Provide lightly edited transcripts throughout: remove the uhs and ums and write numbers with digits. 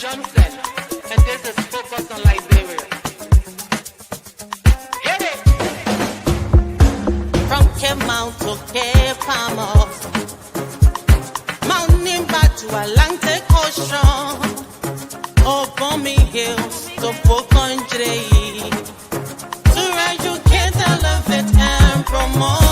Johnson, and this is Focus on Liberia. Hit it! From Cape Mount to Cape Palmas, mountain back to Atlantic Ocean, Obomi Hills to Pokonjre, to educate, elevate, and promote.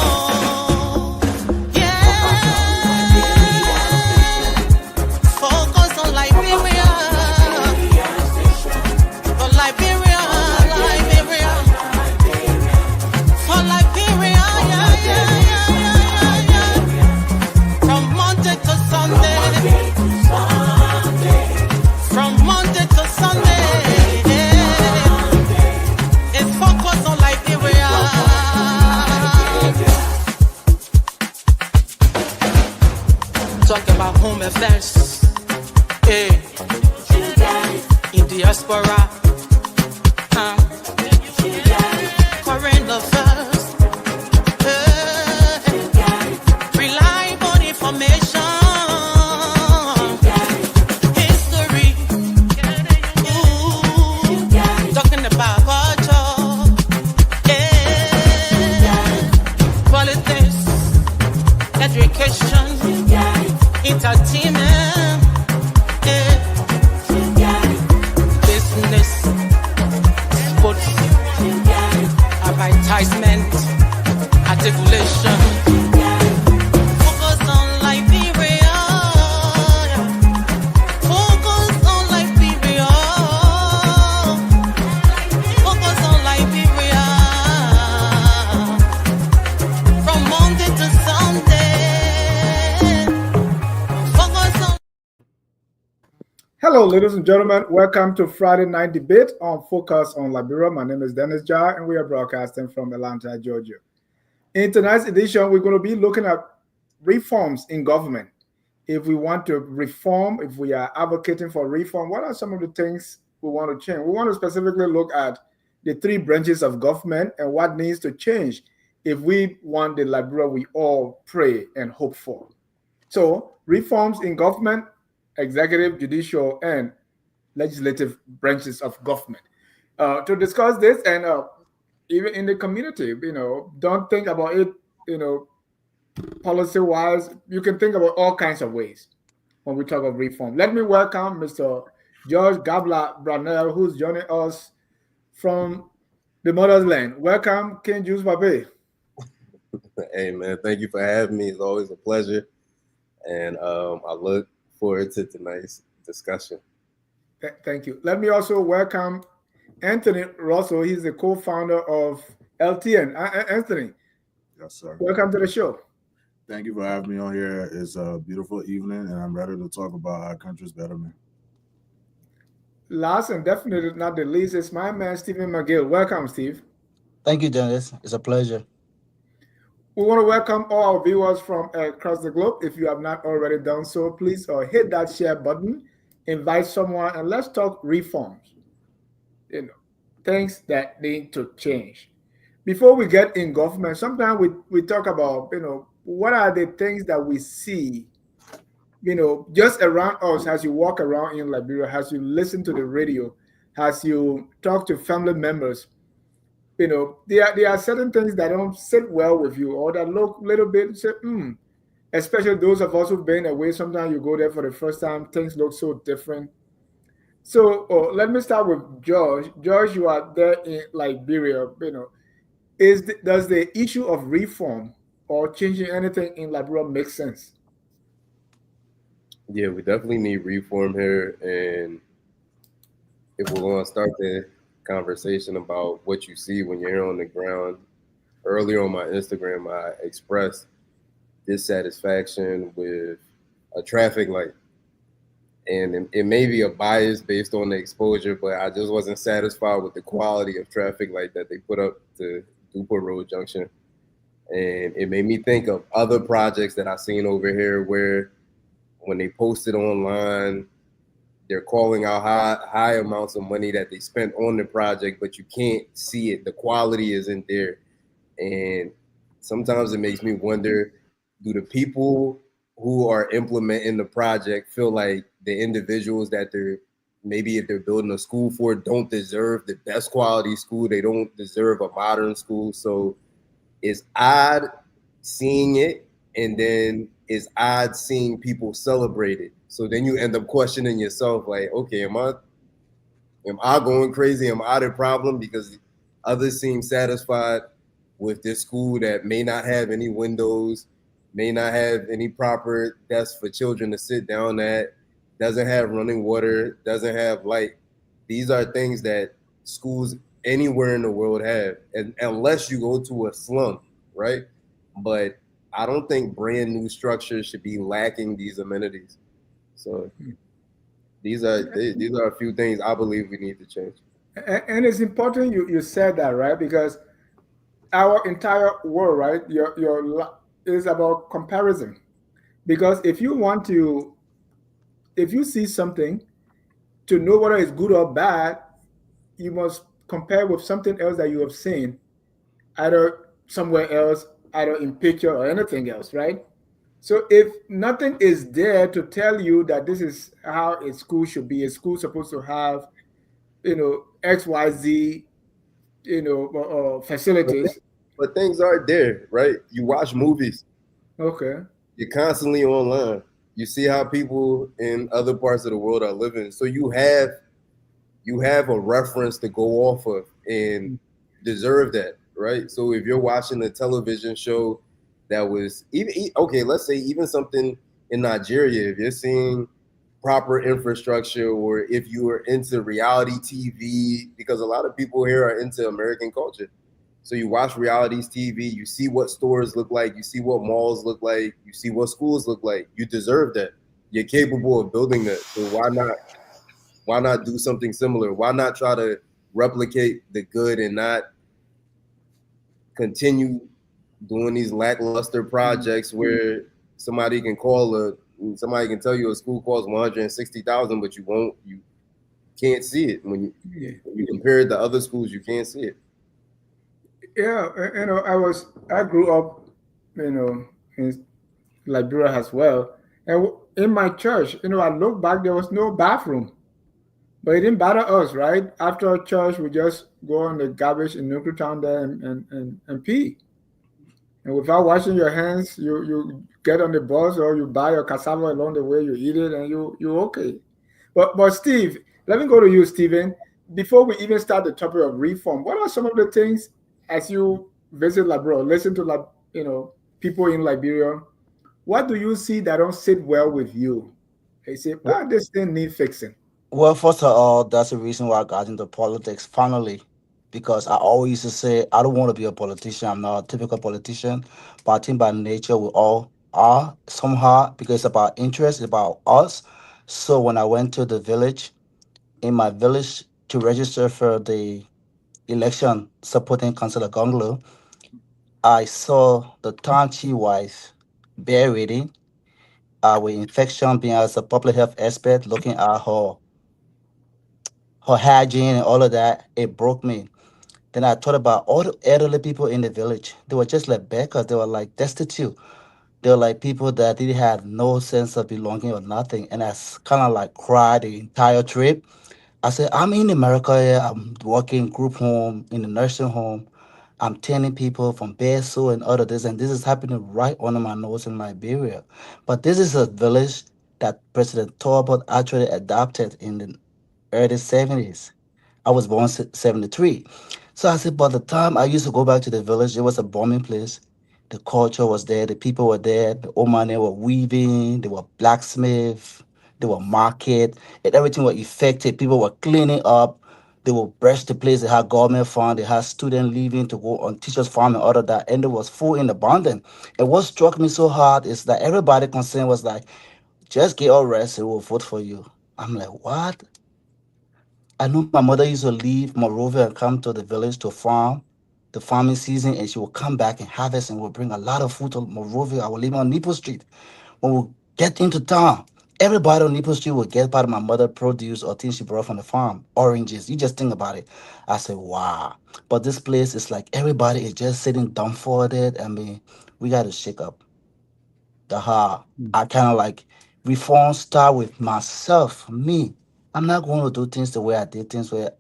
Talk about home affairs, in diaspora, current affairs, reliable information, history, talking about culture, politics, education, entertainment, business, sports, advertisement, articulation. Focus on Liberia. Focus on Liberia. Focus on Liberia. From Monday to Sunday. Hello, ladies and gentlemen. Welcome to Friday Night Debate on Focus on Liberia. My name is Dennis Jar, and we are broadcasting from Atlanta, Georgia. In tonight's edition, we're going to be looking at reforms in government. If we want to reform, if we are advocating for reform, what are some of the things we want to change? We want to specifically look at the three branches of government and what needs to change if we want the Liberia we all pray and hope for. So, reforms in government, executive, judicial, and legislative branches of government. To discuss this and even in the community, don't think about it, policy-wise. You can think about all kinds of ways when we talk of reform. Let me welcome Mr. George Gabla Branel, who's joining us from the motherland. Welcome, King Juice Babe. Hey, man, thank you for having me. It's always a pleasure. And I look forward to tonight's discussion. Thank you. Let me also welcome Anthony Russell. He's the co-founder of LTN. Anthony. Yes, sir. Welcome to the show. Thank you for having me on here. It's a beautiful evening, and I'm ready to talk about our country's betterment. Last and definitely not the least is my man, Stephen McGill. Welcome, Steve. Thank you, Dennis. It's a pleasure. We want to welcome all our viewers from across the globe. If you have not already done so, please hit that share button, invite someone, and let's talk reforms. Things that need to change. Before we get in government, sometimes we talk about, what are the things that we see, just around us as you walk around in Liberia, as you listen to the radio, as you talk to family members. There are certain things that don't sit well with you or that look a little bit, especially those of us who've been away. Sometimes you go there for the first time, things look so different. So let me start with George. George, you are there in Liberia. Does the issue of reform or changing anything in Liberia make sense? Yeah, we definitely need reform here. And if we're going to start the conversation about what you see when you're here on the ground, earlier on my Instagram, I expressed dissatisfaction with a traffic light. And it may be a bias based on the exposure, but I just wasn't satisfied with the quality of traffic light that they put up to Newport Road Junction. And it made me think of other projects that I've seen over here where when they post it online, they're calling out high amounts of money that they spent on the project, but you can't see it. The quality isn't there. And sometimes it makes me wonder, do the people who are implementing the project feel like the individuals that they're maybe if they're building a school for it, don't deserve the best quality school. They don't deserve a modern school. So it's odd seeing it, and then it's odd seeing people celebrate it. So then you end up questioning yourself, like, okay, am I going crazy? Am I the problem? Because others seem satisfied with this school that may not have any windows, may not have any proper desks for children to sit down at, doesn't have running water, doesn't have light. These are things that schools anywhere in the world have, and unless you go to a slum, right? But I don't think brand new structures should be lacking these amenities. So these are a few things I believe we need to change. And it's important you said that, right? Because our entire world, right, is about comparison. Because if you see something, to know whether it's good or bad, you must compare with something else that you have seen, either somewhere else, either in picture or anything else, right? So if nothing is there to tell you that this is how a school should be, a school supposed to have, XYZ, But, facilities. but things are there, right? You watch movies, Okay. you're constantly online. You see how people in other parts of the world are living. So you have a reference to go off of and deserve that, right? So if you're watching a television show that was okay, let's say even something in Nigeria, if you're seeing proper infrastructure, or if you are into reality TV, because a lot of people here are into American culture. So you watch realities TV, you see what stores look like, you see what malls look like, you see what schools look like. You deserve that. You're capable of building that. So why not do something similar? Why not try to replicate the good and not continue doing these lackluster projects where somebody can tell you a school costs 160,000, but you can't see it Yeah. when you compare it to other schools. You can't see it. Yeah, I grew up, in Liberia as well, and in my church, I look back, there was no bathroom, but it didn't bother us, right? After church, we just go on the garbage in Nuclear Town there and pee. And without washing your hands, you get on the bus or you buy your cassava along the way, you eat it, and you're okay. But Steve, let me go to you, Stephen. Before we even start the topic of reform, what are some of the things as you visit Liberia, listen to people in Liberia? What do you see that don't sit well with you? They say, this thing need fixing. Well, first of all, that's the reason why I got into politics finally, because I always used to say I don't want to be a politician. I'm not a typical politician, but I think by nature we all are somehow because it's about interest, it's about us. So when I went to the village, in my village to register for the election supporting Councillor Gonglo, I saw the Tanchi wife bedridden, with infection, being as a public health expert, looking at her hygiene and all of that. It broke me. Then I thought about all the elderly people in the village. They were just like beggars. They were like destitute. They were like people that didn't have no sense of belonging or nothing. And I kind of like cried the entire trip. I said, I'm in America here. I'm working group home in the nursing home. I'm tending people from bed sore and other this, and this is happening right under my nose in Liberia. But this is a village that President Talbot actually adopted in the early 70s. I was born 73. So I said, by the time I used to go back to the village, it was a bombing place. The culture was there, the people were there, the old man, they were weaving, they were blacksmith, they were market, and everything was effective. People were cleaning up, they would brush the place, they had government farm, they had students leaving to go on teachers' farm and all of that, and it was full in abundance. And what struck me so hard is that everybody concerned was like, just get all rest, we'll vote for you. I'm like, what? I know my mother used to leave Monrovia and come to the village to farm the farming season, and she will come back and harvest and will bring a lot of food to Monrovia. I will live on Nipple Street. When we get into town, everybody on Nipple Street will get part of my mother produce or things she brought from the farm. Oranges. You just think about it. I said, wow. But this place is like everybody is just sitting dumbfounded. I mean, we got to shake up the heart. I kind of like reform start with myself, me. I'm not going to do things the way I did things where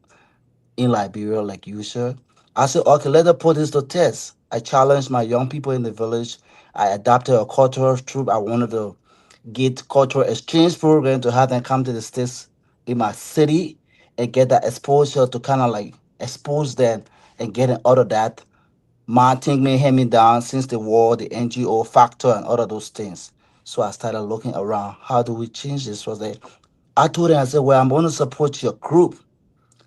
in Liberia like usual. I said, okay, let us put this to test. I challenged my young people in the village. I adopted a cultural troop. I wanted to get cultural exchange program to have them come to the States in my city and get that exposure to kind of like expose them and getting out of that mounting me, hand me down since the war, the NGO factor and all of those things. So I started looking around. How do we change this? Was like I told them, I said, well, I'm going to support your group.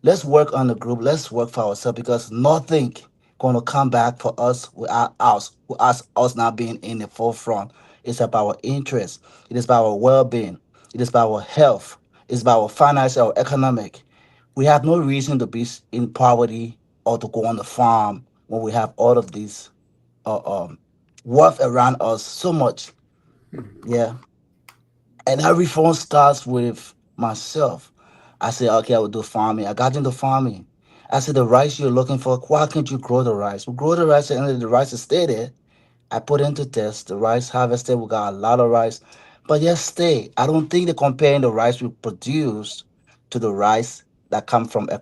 Let's work on the group. Let's work for ourselves because nothing going to come back for us without us not being in the forefront. It's about our interest. It is about our well-being. It is about our health. It's about our financial, our economic. We have no reason to be in poverty or to go on the farm when we have all of these uh, um, wealth around us so much. Yeah. And that reform starts with myself. I said, okay, I will do farming. I got into farming. I said, the rice you're looking for, why can't you grow the rice? We grow the rice and the rice is stay there. I put into test the rice harvested. We got a lot of rice, but yes, stay. I don't think they're comparing the rice we produce to the rice that come from a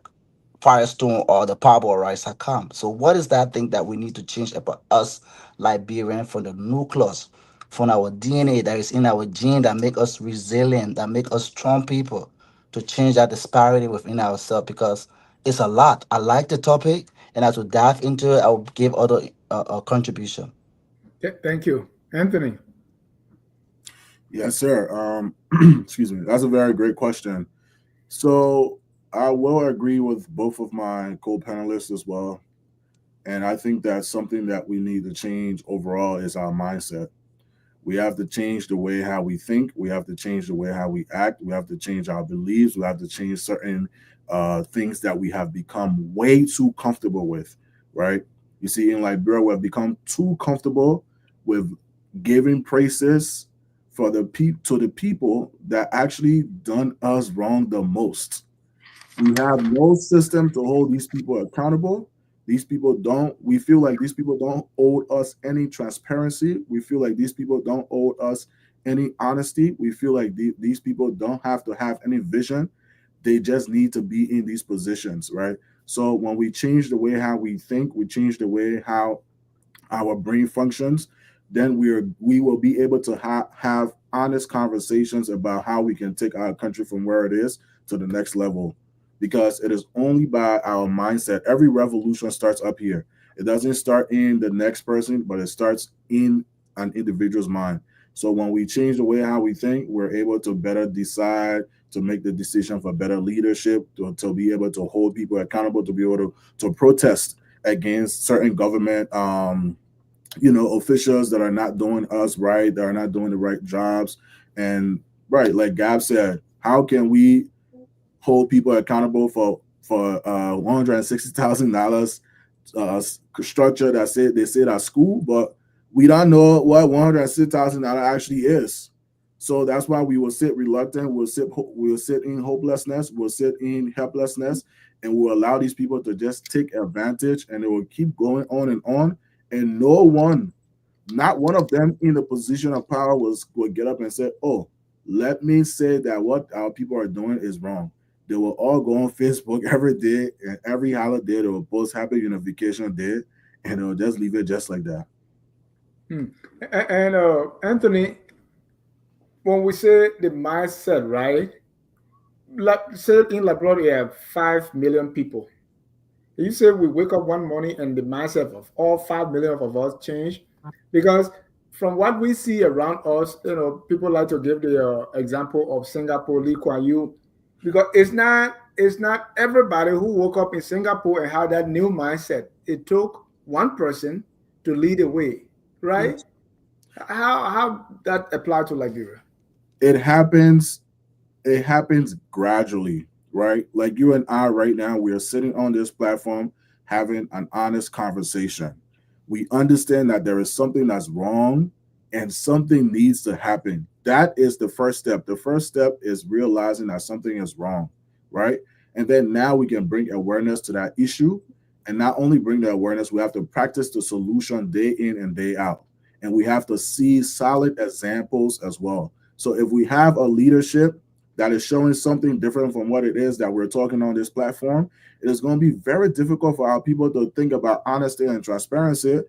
Firestone or the Parboil rice that come. So what is that thing that we need to change about us Liberian from the nucleus, from our DNA that is in our gene that make us resilient, that make us strong people to change that disparity within ourselves because it's a lot. I like the topic and as we dive into it, I will give other contribution. Thank you, Anthony. Yes, sir. Excuse me. That's a very great question. So I will agree with both of my co-panelists as well. And I think that's something that we need to change overall is our mindset. We have to change the way how we think. We have to change the way how we act. We have to change our beliefs. We have to change certain things that we have become way too comfortable with, right? You see, in Liberia, we have become too comfortable with giving praises for to the people that actually done us wrong the most. We have no system to hold these people accountable. These people don't, we feel like these people don't owe us any transparency. We feel like these people don't owe us any honesty. We feel like these people don't have to have any vision. They just need to be in these positions, right? So when we change the way how we think, we change the way how our brain functions, then we will be able to have honest conversations about how we can take our country from where it is to the next level. Because it is only by our mindset. Every revolution starts up here. It doesn't start in the next person, but it starts in an individual's mind. So when we change the way how we think, we're able to better decide, to make the decision for better leadership, to be able to hold people accountable, to be able to protest against certain government officials that are not doing us right, that are not doing the right jobs. And right, like Gab said, how can we hold people accountable for $160,000 structure that said they said at school, but we don't know what $160,000 actually is. So that's why we will sit reluctant. We'll sit in hopelessness. We'll sit in helplessness, and we'll allow these people to just take advantage, and it will keep going on and on. And no one, not one of them in the position of power will get up and say, "Oh, let me say that what our people are doing is wrong." They will all go on Facebook every day and every holiday. They will post Happy Unification Day, and they'll just leave it just like that. Hmm. And Anthony, when we say the mindset, right? Like say in Liberia, we have 5 million people. You say we wake up one morning and the mindset of all 5 million of us change, because from what we see around us, people like to give the example of Singapore, Lee Kuan Yew, because it's not everybody who woke up in Singapore and had that new mindset. It took one person to lead the way, right? Yes. How that apply to Liberia? It happens it happens gradually, right? Like you and I right now, we are sitting on this platform having an honest conversation. We understand that there is something that's wrong and something needs to happen. That is the first step. The first step is realizing that something is wrong, right? And then now we can bring awareness to that issue. And not only bring the awareness, we have to practice the solution day in and day out. And we have to see solid examples as well. So if we have a leadership that is showing something different from what it is that we're talking on this platform, it is going to be very difficult for our people to think about honesty and transparency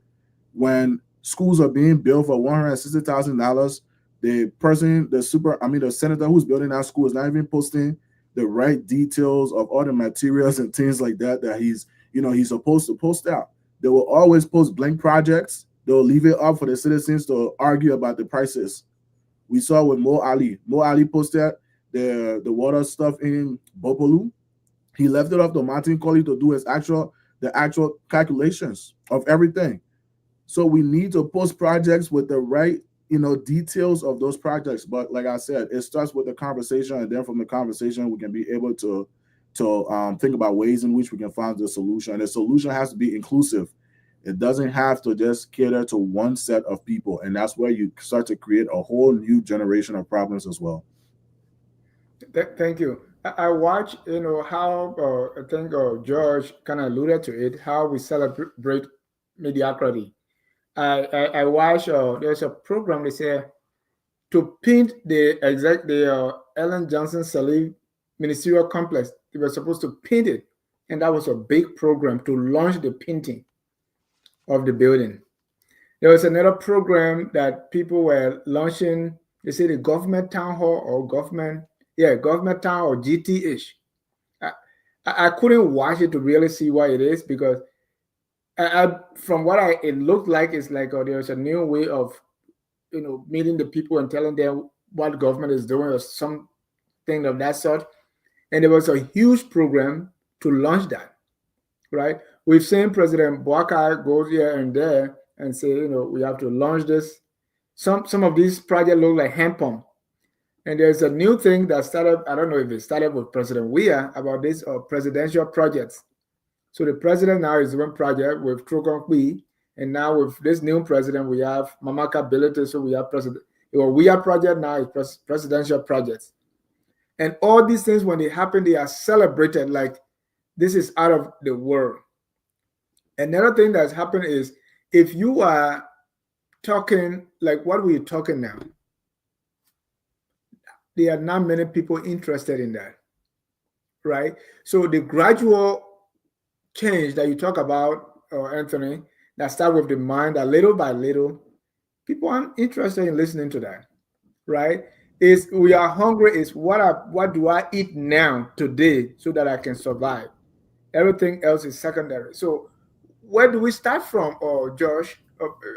when schools are being built for $160,000. The senator who's building that school is not even posting the right details of all the materials and things like that he's supposed to post out. They will always post blank projects. They'll leave it up for the citizens to argue about the prices. We saw with Mo Ali. Mo Ali posted the water stuff in Bopolu. He left it up to Martin Colley to do the actual calculations of everything. So we need to post projects with the right, details of those projects. But like I said, it starts with the conversation, and then from the conversation, we can be able to think about ways in which we can find the solution. And the solution has to be inclusive. It doesn't have to just cater to one set of people, and that's where you start to create a whole new generation of problems as well. Thank you. I watch, how I think George kind of alluded to it, how we celebrate mediocrity. I watch. There's a program they say to paint the Ellen Johnson Sirleaf ministerial complex. They were supposed to paint it, and that was a big program to launch the painting of the building. There was another program that people were launching. They say the government town hall or government town or GTH. I couldn't watch it to really see what it is because from what it looked like, it's like there's a new way of meeting the people and telling them what government is doing or something of that sort. And there was a huge program to launch that, right? We've seen President Boakai go here and there and say, we have to launch this. Some of these projects look like hand pump. And there's a new thing that started, I don't know if it started with President Weah about this presidential projects. So the president now is doing project with Trogon Kui, and now with this new president, we have Mamaka Bility, so we have Weah project now is presidential projects. And all these things, when they happen, they are celebrated like this is out of the world. Another thing that's happened is if you are talking like what we're talking now, there are not many people interested in that, right? So the gradual change that you talk about, Anthony, that start with the mind, that little by little, people aren't interested in listening to that, right? Is we are hungry. Is what do I eat now today so that I can survive? Everything else is secondary. So where do we start from? Or Josh,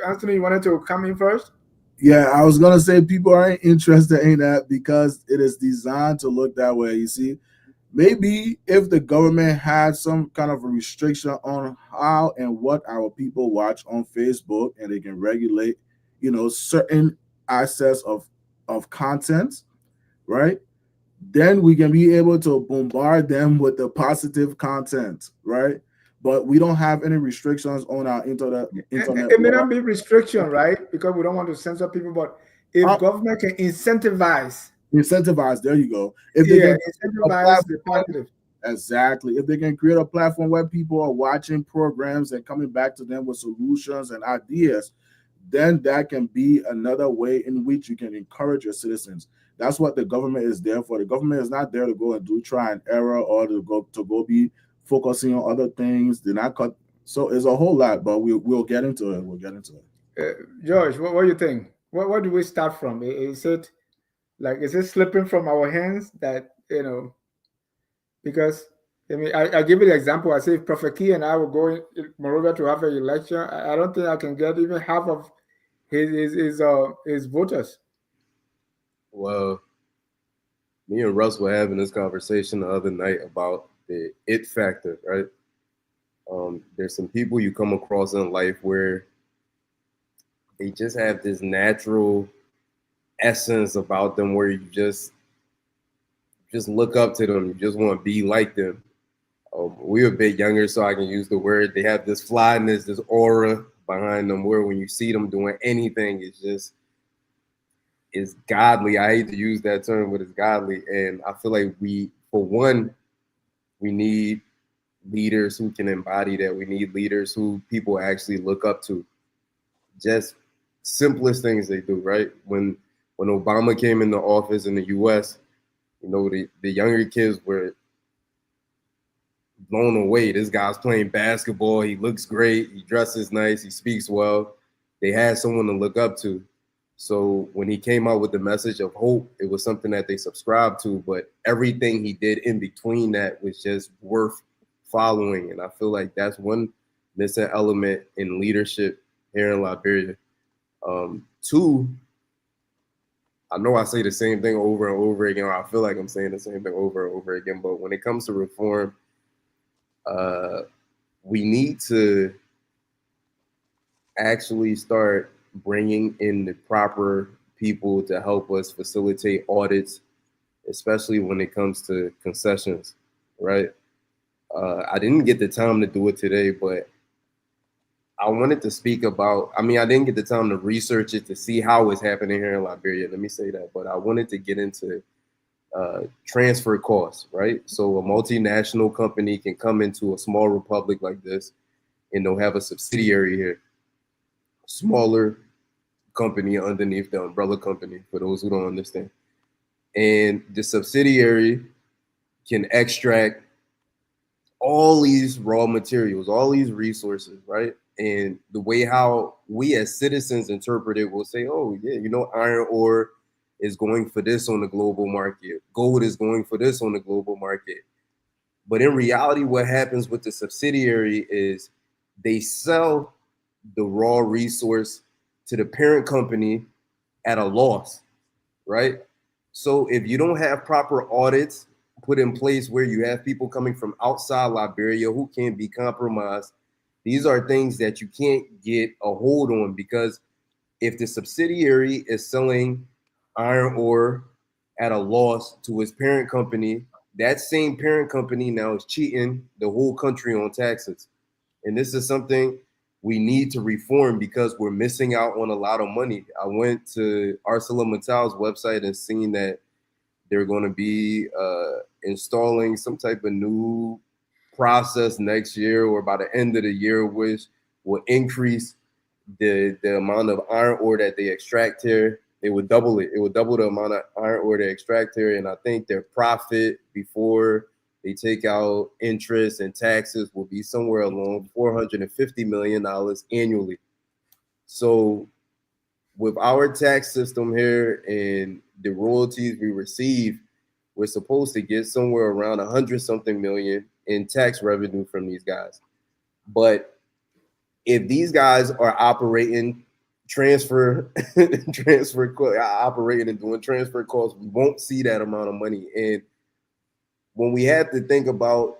Anthony, you wanted to come in first? Yeah, I was gonna say people aren't interested in that because it is designed to look that way. You see, maybe if the government had some kind of a restriction on how and what our people watch on Facebook, and they can regulate, certain access of content, right? Then we can be able to bombard them with the positive content, right? But we don't have any restrictions on our internet. It may not be restriction, right? Because we don't want to censor people, but if government can incentivize, there you go. If they can incentivize the positive. Exactly. If they can create a platform where people are watching programs and coming back to them with solutions and ideas, then that can be another way in which you can encourage your citizens. That's what the government is there for. The government is not there to go and do try and error or to go be focusing on other things. They're not cut. So it's a whole lot, but we'll get into it. We'll get into it. George, what do you think? What do we start from? Is it slipping from our hands that, because I give you the example. I say if Prophet Key and I will go in Moreover to have an election, I don't think I can get even half of his voters. Well, me and Russ were having this conversation the other night about the it factor, right? There's some people you come across in life where they just have this natural essence about them where you just look up to them. You just want to be like them. We're a bit younger, so I can use the word. They have this flyness, this aura behind them where when you see them doing anything, it's godly. I hate to use that term, but it's godly. And I feel like we need leaders who can embody that. We need leaders who people actually look up to. Just simplest things they do, right? When Obama came into office in the U.S., The younger kids were blown away. This guy's playing basketball. He looks great. He dresses nice. He speaks well. They had someone to look up to. So when he came out with the message of hope, it was something that they subscribed to. But everything he did in between that was just worth following. And I feel like that's one missing element in leadership here in Liberia. Two, I know I say the same thing over and over again, or I feel like I'm saying the same thing over and over again. But when it comes to reform, we need to actually start bringing in the proper people to help us facilitate audits, especially when it comes to concessions, right? I didn't get the time to do it today, but I wanted to speak about, I didn't get the time to research it to see how it's happening here in Liberia. Let me say that. But I wanted to get into transfer costs, right? So a multinational company can come into a small republic like this and they'll have a subsidiary here, smaller company underneath the umbrella company, for those who don't understand. And the subsidiary can extract all these raw materials, all these resources, right? And the way how we as citizens interpret it will say, oh, yeah, iron ore is going for this on the global market. Gold is going for this on the global market. But in reality, what happens with the subsidiary is they sell the raw resource to the parent company at a loss, right? So if you don't have proper audits put in place where you have people coming from outside Liberia who can be compromised, these are things that you can't get a hold on, because if the subsidiary is selling iron ore at a loss to its parent company, that same parent company now is cheating the whole country on taxes. And this is something we need to reform because we're missing out on a lot of money. I went to ArcelorMittal's website and seen that they're going to be installing some type of new process next year or by the end of the year, which will increase the amount of iron ore that they extract here. It would double it. It would double the amount of iron ore they extract here. And I think their profit before they take out interest and taxes will be somewhere along $450 million annually. So with our tax system here and the royalties we receive, we're supposed to get somewhere around 100-something million in tax revenue from these guys. But if these guys are operating operating and doing transfer costs, we won't see that amount of money. And when we had to think about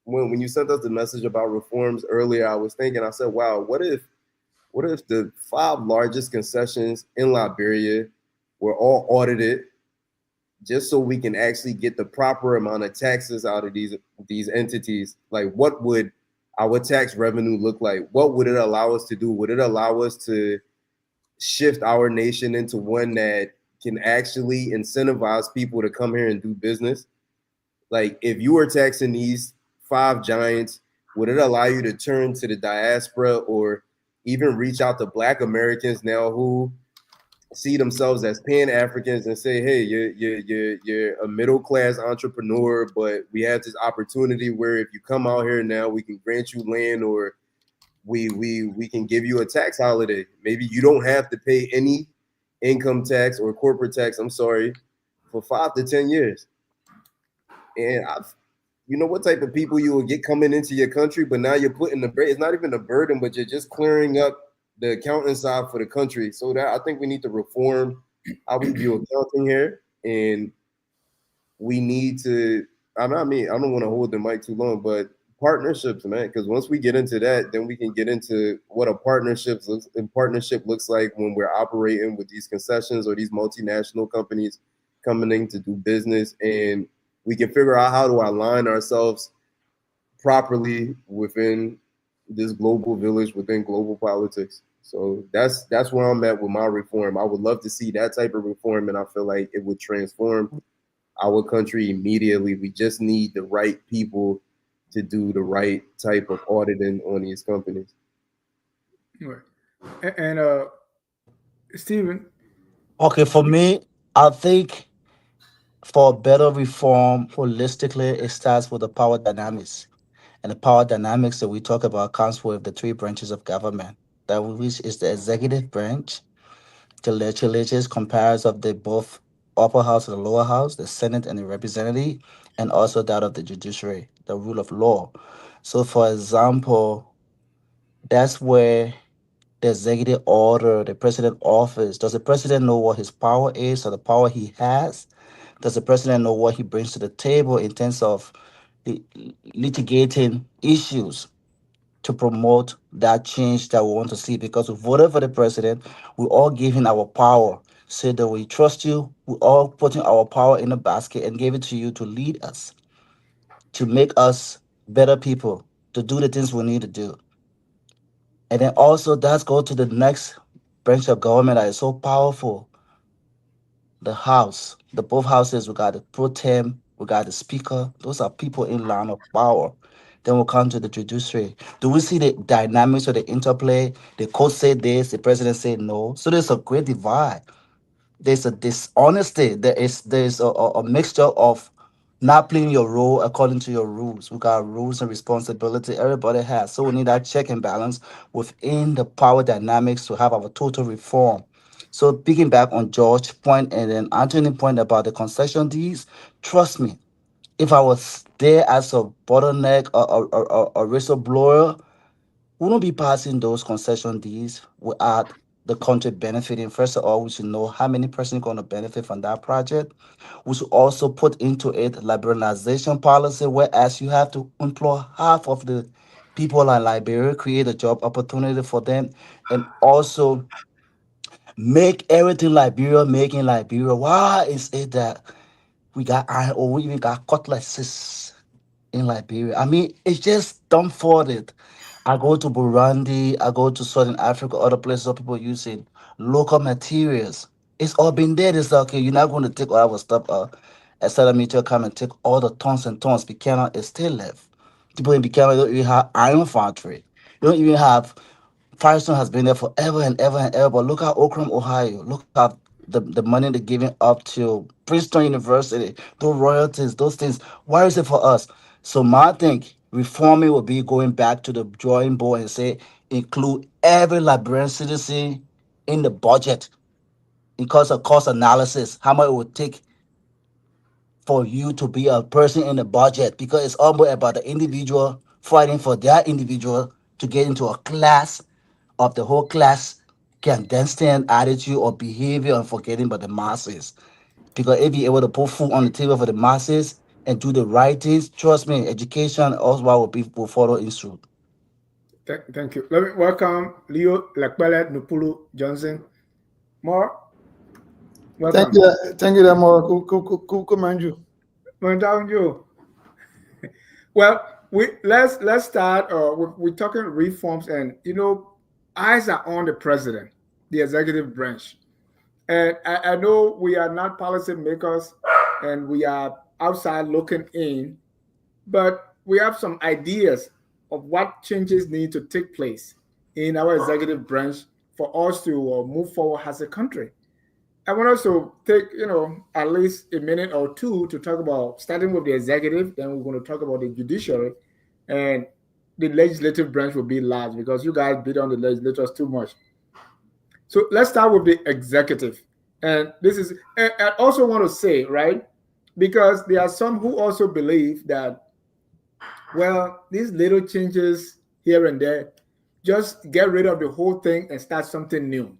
when you sent us the message about reforms earlier, I was thinking, I said, wow, what if the 5 largest concessions in Liberia were all audited, just so we can actually get the proper amount of taxes out of these entities? Like, what would our tax revenue look like? What would it allow us to do? Would it allow us to shift our nation into one that can actually incentivize people to come here and do business? Like, if you were taxing these 5 giants, would it allow you to turn to the diaspora or even reach out to Black Americans now who see themselves as Pan-Africans and say, hey, you're a middle-class entrepreneur, but we have this opportunity where if you come out here now, we can grant you land, or we can give you a tax holiday. Maybe you don't have to pay any income tax or corporate tax, for 5 to 10 years. And you know what type of people you will get coming into your country, but now you're putting it's not even a burden, but you're just clearing up the accounting side for the country. So that I think we need to reform how we view accounting here. And we need to, I don't want to hold the mic too long, but partnerships, man, because once we get into that, then we can get into what a partnership looks like when we're operating with these concessions or these multinational companies coming in to do business, and we can figure out how to align ourselves properly within this global village, within global politics. So that's where I'm at with my reform. I would love to see that type of reform, and I feel like it would transform our country immediately. We just need the right people to do the right type of auditing on these companies. Right. And Stephen. Okay, for me, I think For better reform, holistically, it starts with the power dynamics. And the power dynamics that we talk about comes with the three branches of government, that which is the executive branch, the legislature is comprised of the both upper house and the lower house, the Senate and the representative, and also that of the judiciary, the rule of law. So, for example, that's where the executive order, the president office, does the president know what his power is or the power he has? Does the president know what he brings to the table in terms of the litigating issues to promote that change that we want to see? Because we voted for the president, we all giving our power. Say that we trust you, we all putting our power in a basket and gave it to you to lead us, to make us better people, to do the things we need to do. And then also that's go to the next branch of government that is so powerful, the house, the both houses. We got the pro tem, we got the speaker. Those are people in line of power. Then we'll come to the judiciary. Do we see the dynamics of the interplay? The court said this, the president said no. So there's a great divide. There's a dishonesty. There's a mixture of not playing your role according to your rules. We got rules and responsibility. Everybody has. So we need that check and balance within the power dynamics to have our total reform. So picking back on George's point and then Anthony's point about the concession deeds, trust me, if I was there as a bottleneck or a whistleblower, we won't be passing those concession deeds without the country benefiting. First of all, we should know how many persons going to benefit from that project. We should also put into it liberalization policy, whereas you have to employ half of the people in Liberia, create a job opportunity for them, and also make everything Liberia, making Liberia. Why is it that we got iron or we even got cutlasses in Liberia? I mean, it's just dumbfounded. I go to Burundi, I go to Southern Africa, other places where people using local materials. It's all been there. It's like, okay, you're not going to take all our stuff, expect me to come and take all the tons and tons. Buchanan is still left. People in Buchanan don't even have iron foundry. They don't even have Firestone has been there forever and ever and ever. But look at Okram, Ohio. Look at the money they're giving up to Princeton University, those royalties, those things. Why is it for us? So my thing, reforming will be going back to the drawing board and say include every Liberian citizen in the budget because of cost analysis, how much it would take for you to be a person in the budget because it's all about the individual fighting for their individual to get into a class of the whole class can then stand attitude or behavior and forgetting about the masses. Because if you're able to put food on the table for the masses and do the right things, trust me, education also will follow in suit. Thank you. Let me welcome Leo Lakbele Nupulu Johnson. More, welcome. Thank you, Damora. Cool, mind you. Down you. Well, let's start. We're talking reforms, and eyes are on the president, the executive branch, and I know we are not policy makers, and we are outside looking in, but we have some ideas of what changes need to take place in our executive branch for us to move forward as a country. I want us to take, at least a minute or two to talk about starting with the executive, then we're going to talk about the judiciary, and the legislative branch will be large because you guys beat on the legislators too much. So let's start with the executive. And I also want to say, right, because there are some who also believe that, well, these little changes here and there, just get rid of the whole thing and start something new.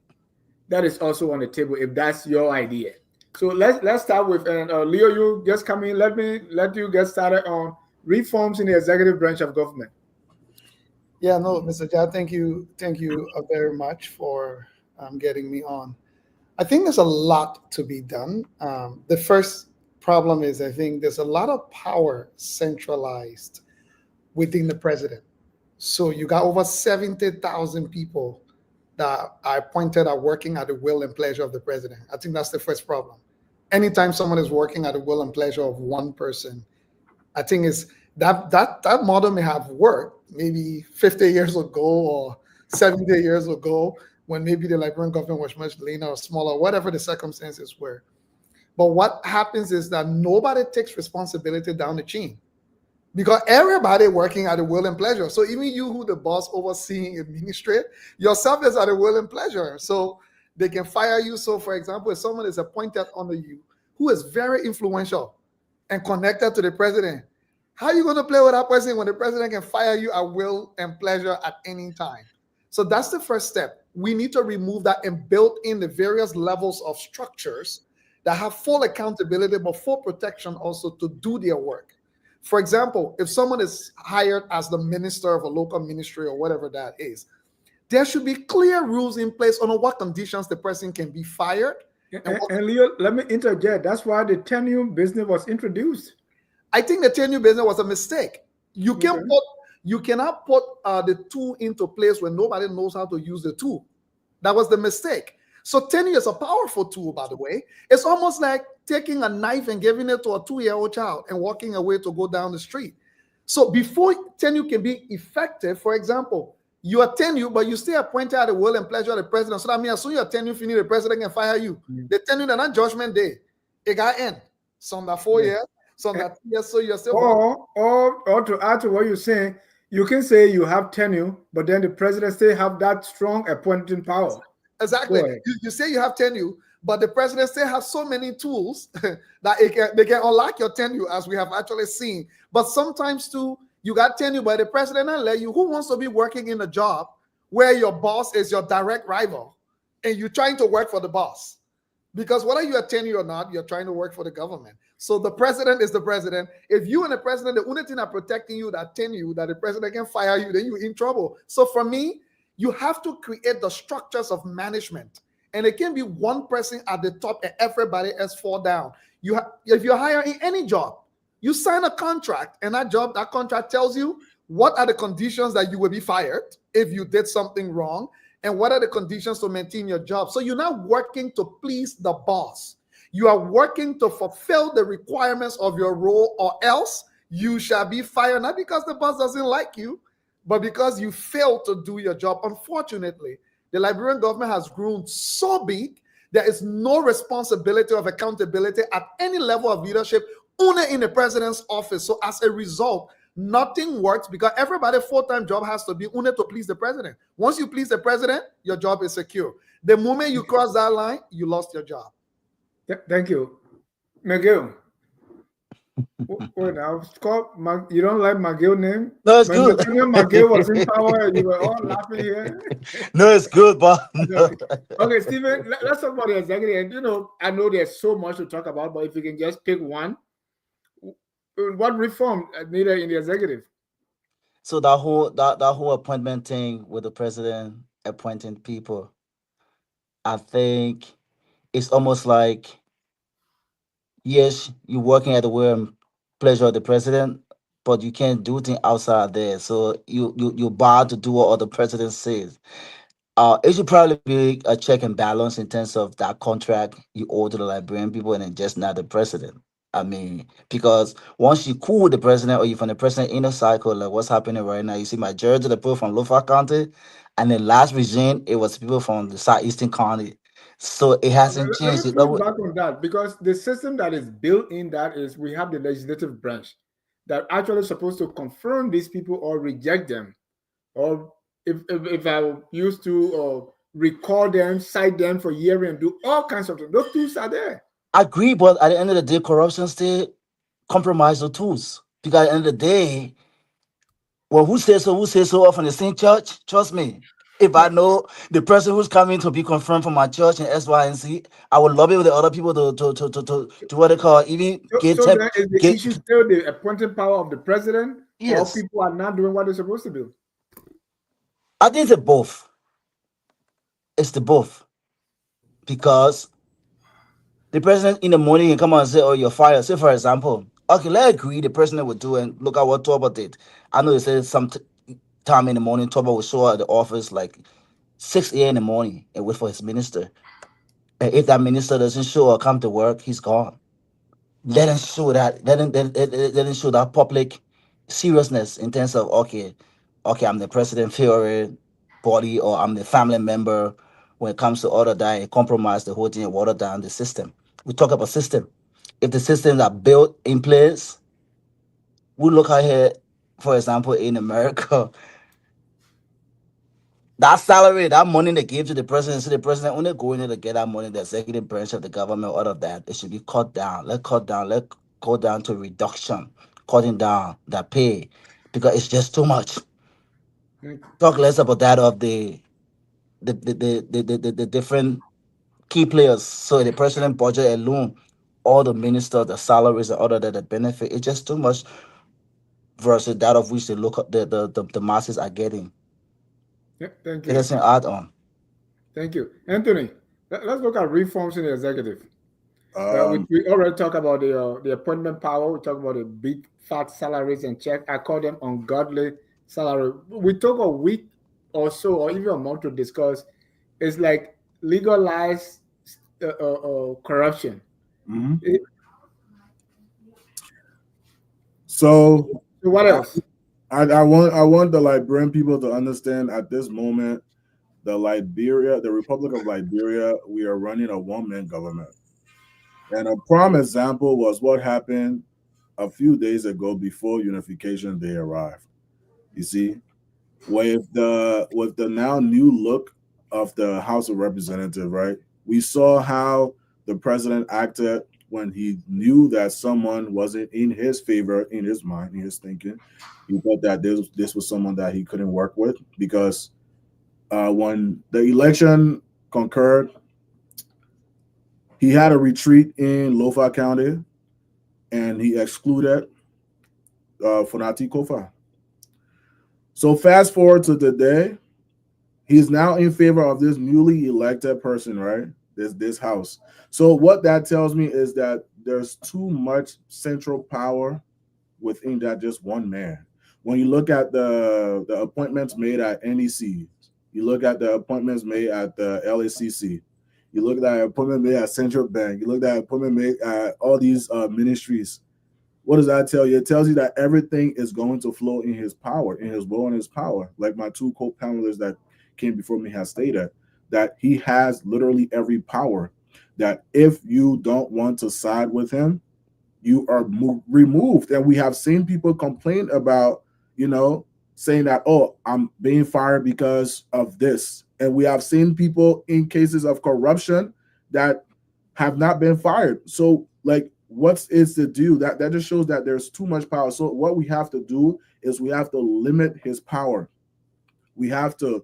That is also on the table if that's your idea. So let's start with Leo. You just come in. Let you get started on reforms in the executive branch of government. Yeah, no, Mr. Jha, thank you very much for getting me on. I think there's a lot to be done. The first problem is I think there's a lot of power centralized within the president. So you got over 70,000 people that are appointed are working at the will and pleasure of the president. I think that's the first problem. Anytime someone is working at the will and pleasure of one person, I think is that model may have worked maybe 50 years ago or 70 years ago when maybe the Liberian government was much leaner or smaller, whatever the circumstances were. But what happens is that nobody takes responsibility down the chain because everybody working at the will and pleasure. So even you, who the boss overseeing administrate, yourself is at the will and pleasure. So they can fire you. So, for example, if someone is appointed under you who is very influential and connected to the president, how are you going to play with that person when the president can fire you at will and pleasure at any time? So that's the first step. We need to remove that and build in the various levels of structures that have full accountability but full protection also to do their work. For example, if someone is hired as the minister of a local ministry or whatever that is, there should be clear rules in place on what conditions the person can be fired. And Leo, let me interject. That's why the tenure business was introduced. I think the tenure business was a mistake. You can Okay. you cannot put the tool into place when nobody knows how to use the tool. That was the mistake. So tenure is a powerful tool, by the way. It's almost like taking a knife and giving it to a 2-year-old child and walking away to go down the street. So before tenure can be effective, for example, you are tenure, but you stay appointed at the will and pleasure of the president. So that means as soon as your tenure finish, the president can fire you. The tenure is not judgment day. It got end. Some that 4 years, some that 2 years, so you're still Or to add to what you're saying, you can say you have tenure, but then the president still have that strong appointing power. exactly. Go ahead. You say you have tenure, but the president still has so many tools that they can unlock your tenure, as we have actually seen. But sometimes too, you got tenure, but the president not let you. Who wants to be working in a job where your boss is your direct rival and you're trying to work for the boss? Because whether you are tenure or not, you're trying to work for the government. So the president is the president. If you and the president, the only thing that protecting you, that tenure, that the president can fire you, then you're in trouble. So for me, you have to create the structures of management. And it can be one person at the top and everybody else fall down. If you're hiring any job, you sign a contract, and that contract tells you what are the conditions that you will be fired if you did something wrong, and what are the conditions to maintain your job. So you're not working to please the boss. You are working to fulfill the requirements of your role, or else you shall be fired, not because the boss doesn't like you, but because you failed to do your job. Unfortunately, the Liberian government has grown so big, there is no responsibility of accountability at any level of leadership, only in the president's office. So as a result, nothing works because everybody full-time job has to be only to please the president. Once you please the president, your job is secure. The moment you cross that line, you lost your job. Thank you. McGill. Wait, now, Scott, you don't like McGill name? No, it's When good. Nathaniel McGill was in power, you were all laughing here. No, it's good, but Okay, Stephen, let's talk about the executive. And, I know there's so much to talk about, but if you can just pick one, what reform needed in the executive? So that whole appointment thing with the president appointing people, I think it's almost like, yes, you're working at the will and pleasure of the president, but you can't do things outside there. So you're bound to do what the president says. It should probably be a check and balance in terms of that contract you owe to the Liberian people, and then just not the president. I mean, because once you cool with the president, or you from the president inner cycle, like what's happening right now, you see majority of the people from Lofa County, and the last regime, it was people from the southeastern county. So it Okay, hasn't let changed. me push back on that, because the system that is built in that is we have the legislative branch that actually supposed to confirm these people or reject them, or if I used to record them, cite them for hearing, and do all kinds of things. Those tools are there. I agree, but at the end of the day, corruption still compromise the tools. Because at the end of the day, well, who says so? Who says so often the same church? Trust me. If I Yeah. know the person who's coming to be confirmed from my church in S, Y, and Z, I would lobby with the other people to what they call even get So tech, then is the get issue still the appointing power of the president, or yes. people are not doing what they're supposed to do? I think it's both. It's the both. Because the president in the morning can come out and say, "Oh, you're fired." Say, for example, okay, let's agree the president would do, and look at what Toba did. I know they said time in the morning, Toba will show up at the office like 6 a.m. in the morning and wait for his minister. And if that minister doesn't show or come to work, he's gone. Let him show that. Let him show that public seriousness in terms of, okay, I'm the president theory body, or I'm the family member. When it comes to order that, and compromise the whole thing and water down the system. We talk about system. If the systems are built in place, we look out here, for example, in America, that salary, that money they give to the president, so the president only going in to get that money, the executive branch of the government, all of that, it should be cut down. Let go down to reduction, cutting down that pay, because it's just too much. Talk less about that of the different key players. So the president budget alone, all the ministers, the salaries and all of that, the benefit, it's just too much versus that of which the masses are getting. Yeah, thank It you. doesn't add on. Thank you. Anthony, let's look at reforms in the executive. Um, We already talked about the appointment power. We talked about the big fat salaries and check. I call them ungodly salary. We took a week or so, or even a month to discuss. It's like legalized corruption. mhm. It- So so what I, else? I want the Liberian people to understand at this moment, the Republic of Liberia, we are running a one-man government. And a prime example was what happened a few days ago before Unification Day arrived. You see, with the now new look of the House of Representatives, right? We saw how the president acted when he knew that someone wasn't in his favor, in his mind, in his thinking. He thought that this was someone that he couldn't work with because when the election concurred, he had a retreat in Lofa County and he excluded Fonati Kofa. So fast forward to today, he's now in favor of this newly elected person, right? This house. So what that tells me is that there's too much central power within that just one man. When you look at the appointments made at NEC, you look at the appointments made at the LACC, you look at the appointment made at Central Bank, you look at the appointment made at all these ministries. What does that tell you? It tells you that everything is going to flow in his power, in his will and his power. Like my two co-panelists that came before me has stated, that he has literally every power. That if you don't want to side with him, you are removed. And we have seen people complain about, saying that, oh, I'm being fired because of this. And we have seen people in cases of corruption that have not been fired. So, like, what is to do? That just shows that there's too much power. So, what we have to do is we have to limit his power. We have to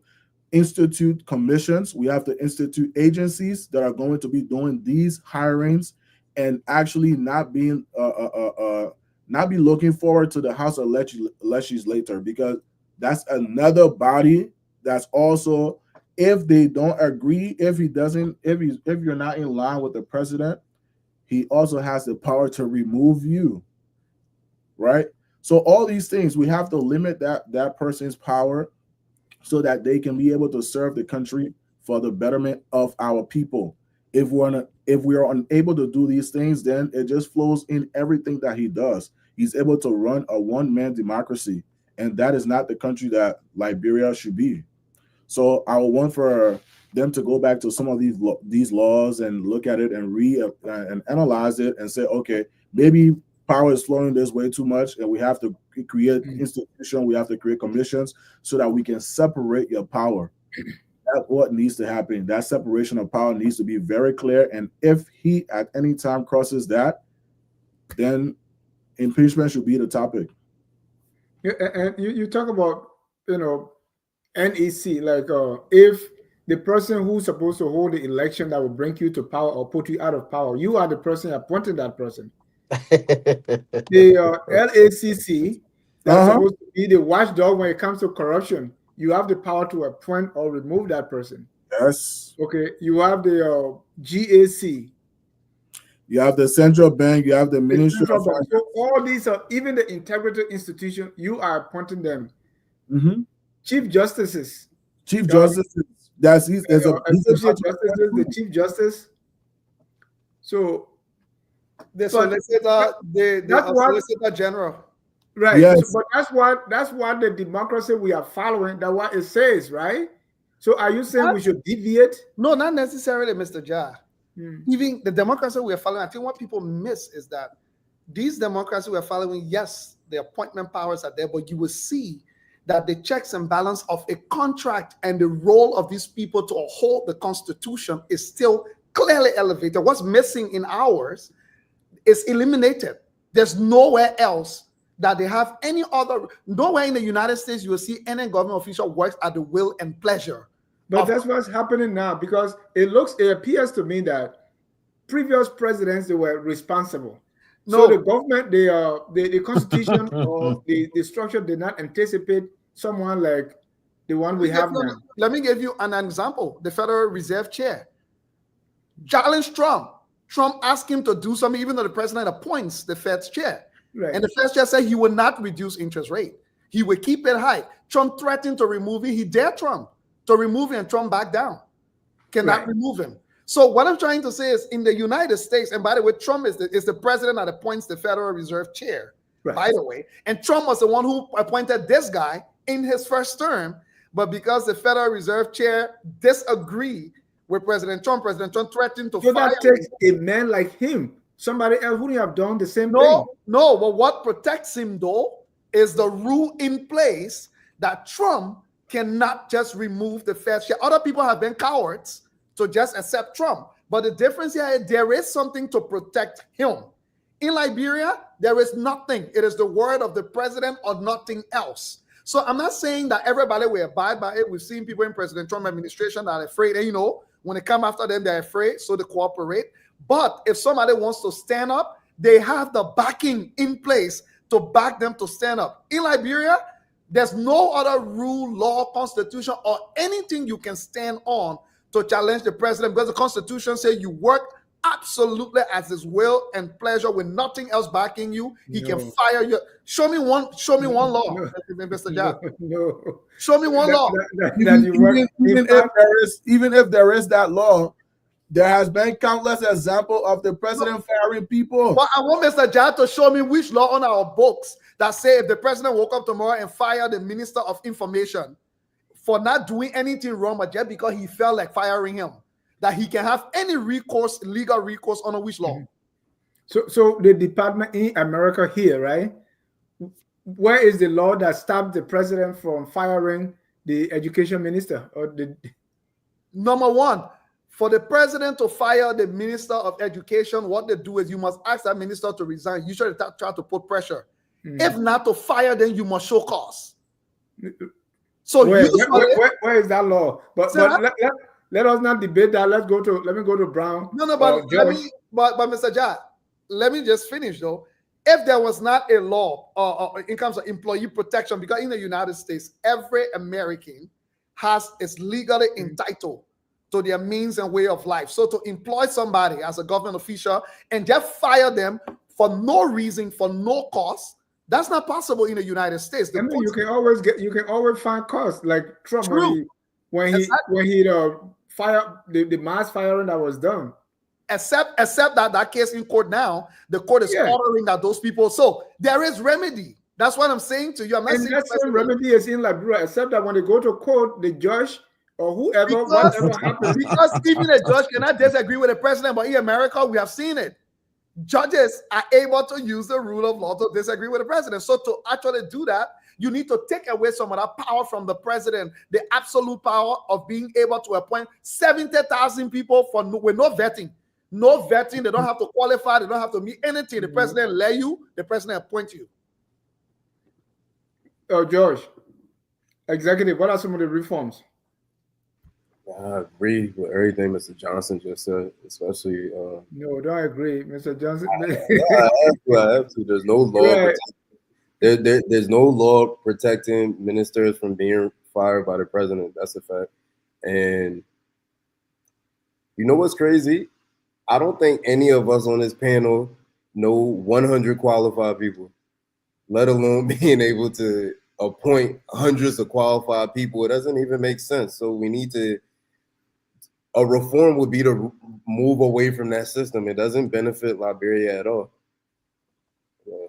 institute commissions. We have to institute agencies that are going to be doing these hirings and actually not be looking forward to the House of Legislature, because that's another body that's also, if they don't agree, if you're not in line with the president, he also has the power to remove you, right? So all these things, we have to limit that person's power so that they can be able to serve the country for the betterment of our people. If we are unable to do these things, then it just flows in everything that he does. He's able to run a one-man democracy, and that is not the country that Liberia should be. So I would want for them to go back to some of these laws and look at it and and analyze it and say, okay, maybe power is flowing this way too much, and we have to create institutions, we have to create commissions so that we can separate your power. That's what needs to happen. That separation of power needs to be very clear. And if he at any time crosses that, then impeachment should be the topic. Yeah, and you talk about NEC, like if the person who's supposed to hold the election that will bring you to power or put you out of power, you are the person appointing that person. The LACC, that's supposed to be the watchdog when it comes to corruption. You have the power to appoint or remove that person. Yes. Okay. You have the GAC. You have the central bank. You have the Ministry of Finance. So all these are, even the integrity institution, you are appointing them. Mm-hmm. Chief justices. Chief justices. Associate justices, the chief justice. So the solicitor, the solicitor general. Right. Yes. So, but that's what the democracy we are following, that what it says, right? So are you saying we should deviate? No, not necessarily, Mr. Jah. Even the democracy we are following, I think what people miss is that these democracies we are following, yes, the appointment powers are there, but you will see that the checks and balance of a contract and the role of these people to uphold the Constitution is still clearly elevated. What's missing in ours is eliminated. There's nowhere else that they have any other, nowhere in the United States you will see any government official works at the will and pleasure. But that's what's happening now, because it appears to me that previous presidents, they were responsible. So the government, the Constitution or the structure did not anticipate someone like the one we have now. Let me give you an example. The Federal Reserve Chair challenged Trump. Trump asked him to do something, even though the president appoints the Fed's chair. Right. And the Fed's chair said he would not reduce interest rate. He would keep it high. Trump threatened to remove it. He dared Trump to remove him, and Trump backed down. Cannot remove him. So what I'm trying to say is, in the United States, and by the way, Trump is the president that appoints the Federal Reserve Chair, by the way. And Trump was the one who appointed this guy in his first term. But because the Federal Reserve Chair disagreed with President Trump threatened to fire him. So that takes a man like him, somebody else wouldn't have done the same thing. No, but what protects him, though, is the rule in place that Trump cannot just remove the Fed chair. Other people have been cowards to just accept Trump. But the difference here is there is something to protect him. In Liberia, there is nothing. It is the word of the president or nothing else. So I'm not saying that everybody will abide by it. We've seen people in President Trump administration that are afraid. And, when they come after them, they're afraid, so they cooperate. But if somebody wants to stand up, they have the backing in place to back them to stand up. In Liberia, there's no other rule, law, constitution, or anything you can stand on to challenge the president, because the Constitution says you work absolutely as his will and pleasure with nothing else backing you. He can fire you. Show me one law, Mr. Jack. No. Show me one law. Even if there is that law, there has been countless examples of the president firing people. But I want Mr. Jack to show me which law on our books that say if the president woke up tomorrow and fired the Minister of Information for not doing anything wrong, but just because he felt like firing him, that he can have any recourse, legal recourse under which law? So the department in America here, right? Where is the law that stopped the president from firing the education minister? Number one, for the president to fire the minister of education, what they do is you must ask that minister to resign. You should try to put pressure. If not to fire, then you must show cause. So where is that law? But let us not debate that. Let me go to Brown. But Mr. Jack, let me just finish though. If there was not a law in terms of employee protection, because in the United States, every American is legally entitled to their means and way of life. So to employ somebody as a government official and just fire them for no reason, for no cause, that's not possible in the United States. You can always find cause, like Trump when he fired the mass firing that was done. Except that case in court now, the court is ordering that those people. So there is remedy. That's what I'm saying to you. I'm not saying that same remedy is in Liberia, except that when they go to court, the judge or whoever, whatever happens. Because even a judge cannot disagree with the president, but in America, we have seen it. Judges are able to use the rule of law to disagree with the president. So to actually do that, you need to take away some of that power from the president, the absolute power of being able to appoint 70,000 people with no vetting. No vetting. They don't have to qualify. They don't have to meet anything. The president let you. The president appoint you. Oh, George, executive, what are some of the reforms? I agree with everything Mr. Johnson just said, especially. No, don't agree, Mr. Johnson. I have to. There's no law. There's no law protecting ministers from being fired by the president. That's a fact. And you know what's crazy? I don't think any of us on this panel know 100 qualified people, let alone being able to appoint hundreds of qualified people. It doesn't even make sense. So we need to. A reform would be to move away from that system. It doesn't benefit Liberia at all. Yeah.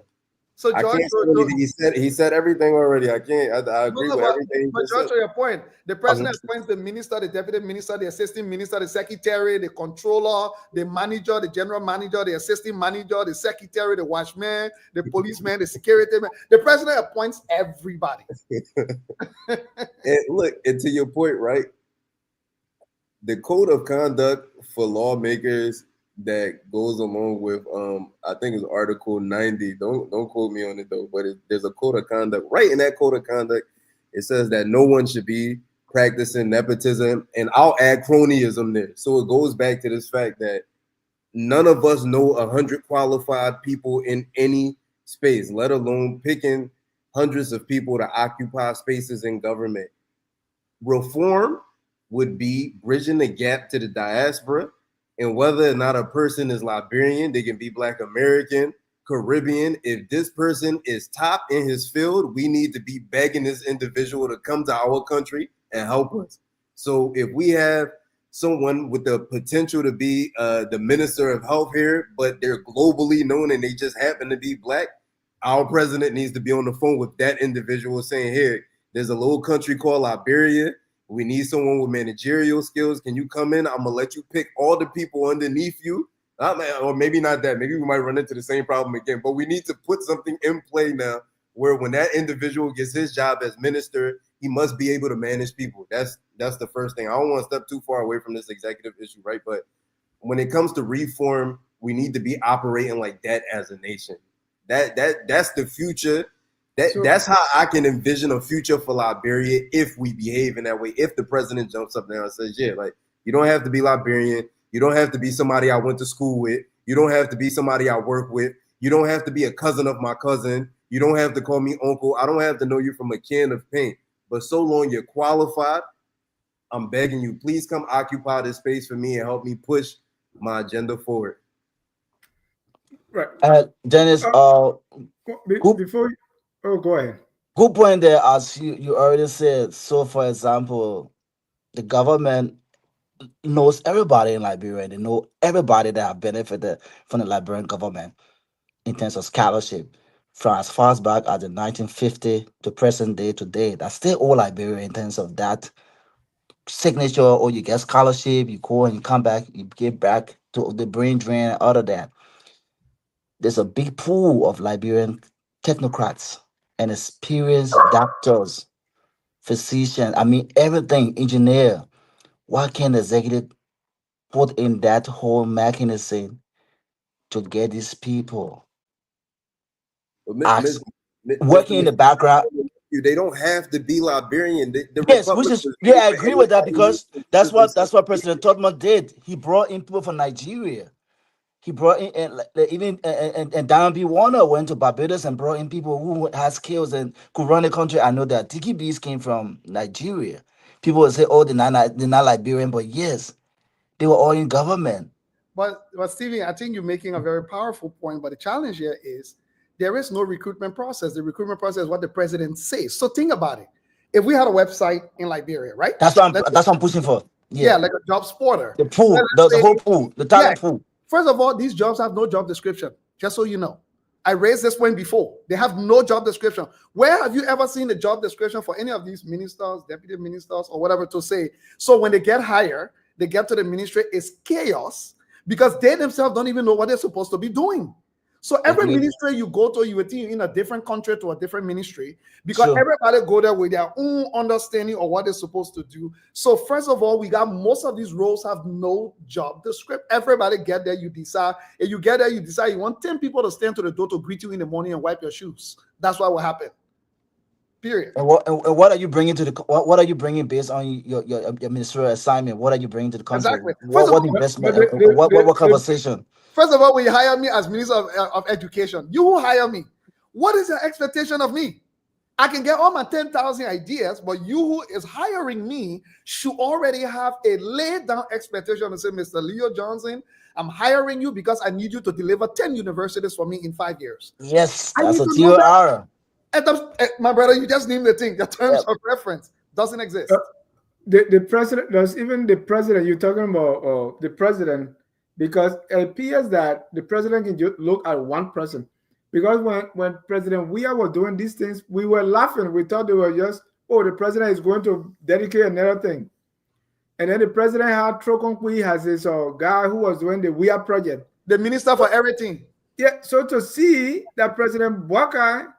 So I George, can't say anything. He said everything already. I can't. I agree with everything he but just George, said. to your point, the president appoints the minister, the deputy minister, the assistant minister, the secretary, the controller, the manager, the general manager, the assistant manager, the secretary, the watchman, the policeman, the security man. The president appoints everybody. And look, and to your point, right? The code of conduct for lawmakers that goes along with I think it's Article 90. Don't quote me on it though, but there's a code of conduct. Right in that code of conduct, it says that no one should be practicing nepotism, and I'll add cronyism there. So it goes back to this fact that none of us know 100 qualified people in any space, let alone picking hundreds of people to occupy spaces in government. Reform would be bridging the gap to the diaspora, and whether or not a person is Liberian, they can be Black American, Caribbean. If this person is top in his field, we need to be begging this individual to come to our country and help us. So if we have someone with the potential to be the minister of health here, but they're globally known and they just happen to be Black, our president needs to be on the phone with that individual saying, here, there's a little country called Liberia. We need someone with managerial skills. Can you come in? I'm going to let you pick all the people underneath you. Or maybe not that. Maybe we might run into the same problem again. But we need to put something in play now where when that individual gets his job as minister, he must be able to manage people. That's the first thing. I don't want to step too far away from this executive issue, right? But when it comes to reform, we need to be operating like that as a nation. That's the future. That's how I can envision a future for Liberia if we behave in that way. If the president jumps up there and says, yeah, like, you don't have to be Liberian. You don't have to be somebody I went to school with. You don't have to be somebody I work with. You don't have to be a cousin of my cousin. You don't have to call me uncle. I don't have to know you from a can of paint. But so long you're qualified, I'm begging you, please come occupy this space for me and help me push my agenda forward. Right. Dennis, before go ahead. Good point there, as you already said. So, for example, the government knows everybody in Liberia. They know everybody that have benefited from the Liberian government in terms of scholarship. From as far as back as the 1950 to present day today, that's still all Liberia in terms of that signature, or you get scholarship, you go and you come back, you get back to the brain drain and all of that. There's a big pool of Liberian technocrats and experienced doctors, physicians, everything, engineer. Why can't the executive put in that whole mechanism to get these people working in the background? They don't have to be Liberian. Yes, I agree with that, because that's what President Tubman did. He brought in people from Nigeria. He brought in and Diamond B. Warner went to Barbados and brought in people who had skills and could run the country. I know that Tiki Bees came from Nigeria. People would say, "Oh, they're not Liberian," but yes, they were all in government. But Stevie, I think you're making a very powerful point. But the challenge here is there is no recruitment process. The recruitment process is what the president says. So think about it. If we had a website in Liberia, right? That's what I'm pushing for. Yeah, like a job portal. The pool, the whole pool, the talent pool. First of all, these jobs have no job description, just so you know. I raised this point before. They have no job description. Where have you ever seen a job description for any of these ministers, deputy ministers, or whatever to say? So when they get hired, they get to the ministry, it's chaos because they themselves don't even know what they're supposed to be doing. So every ministry you go to, you would think in a different country to a different ministry, because everybody go there with their own understanding of what they're supposed to do. So first of all, we got most of these roles have no job description. Everybody get there, you decide. If you get there, you decide you want 10 people to stand to the door to greet you in the morning and wipe your shoes. That's what will happen. Period. And what are you bringing to the? What are you bringing based on your ministerial assignment? What are you bringing to the country? Exactly. What investment? What conversation? First of all, when you hire me as Minister of Education, you will hire me. What is your expectation of me? I can get all my 10,000 ideas, but you who is hiring me should already have a laid down expectation to say, Mr. Leo Johnson, I'm hiring you because I need you to deliver 10 universities for me in 5 years. Yes, that's a TOR. My brother, you just named the thing. The terms of reference doesn't exist. The president, does even the president, you're talking about the president, because it appears that the president can just look at one person. Because when President Weah was doing these things, we were laughing. We thought they were just, oh, the president is going to dedicate another thing. And then the president had Trokonkwi as his guy who was doing the Weah project. The minister for everything. Yeah, so to see that President Bwaka,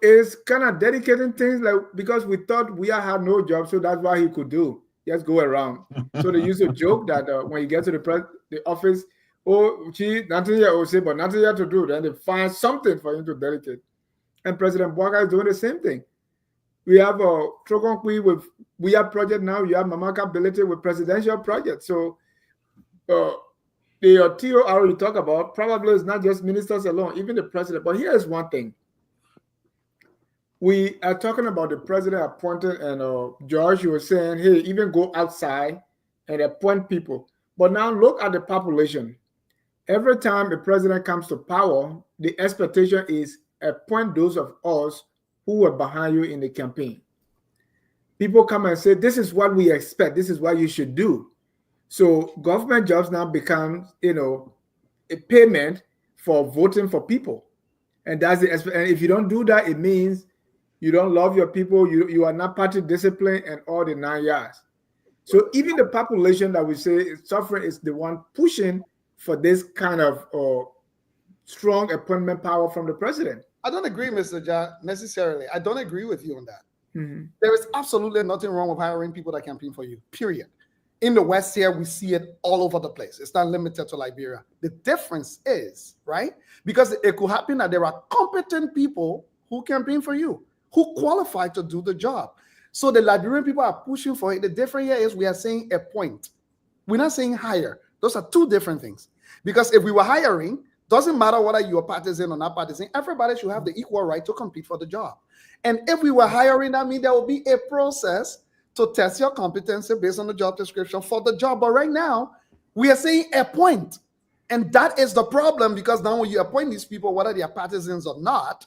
is kind of dedicating things like, because we thought Weah had no job, so that's why he could do. Just go around. So they used to joke that when you get to the office, oh, nothing here, oh, say, but nothing here to do. Then they find something for him to dedicate. And President Bwaka is doing the same thing. We have a Trokonkwi with Weah project now. You have Mamaka Ability with presidential project. So the TOR you talk about probably is not just ministers alone, even the president. But here's one thing. We are talking about the president appointed, and George, you were saying, hey, even go outside and appoint people. But now look at the population. Every time a president comes to power, the expectation is appoint those of us who were behind you in the campaign. People come and say, this is what we expect. This is what you should do. So government jobs now become, a payment for voting for people. And that's the, and if you don't do that, it means you don't love your people. You are not party disciplined and all the 9 yards. So even the population that we say is suffering is the one pushing for this kind of strong appointment power from the president. I don't agree, Mr. Ja, necessarily. I don't agree with you on that. Mm-hmm. There is absolutely nothing wrong with hiring people that campaign for you, period. In the West here, we see it all over the place. It's not limited to Liberia. The difference is, right? Because it could happen that there are competent people who campaign for you, who qualify to do the job. So the Liberian people are pushing for it. The difference here is we are saying appoint. We're not saying hire. Those are two different things. Because if we were hiring, doesn't matter whether you're partisan or not partisan, everybody should have the equal right to compete for the job. And if we were hiring, that means there will be a process to test your competency based on the job description for the job. But right now, we are saying appoint. And that is the problem, because now when you appoint these people, whether they are partisans or not,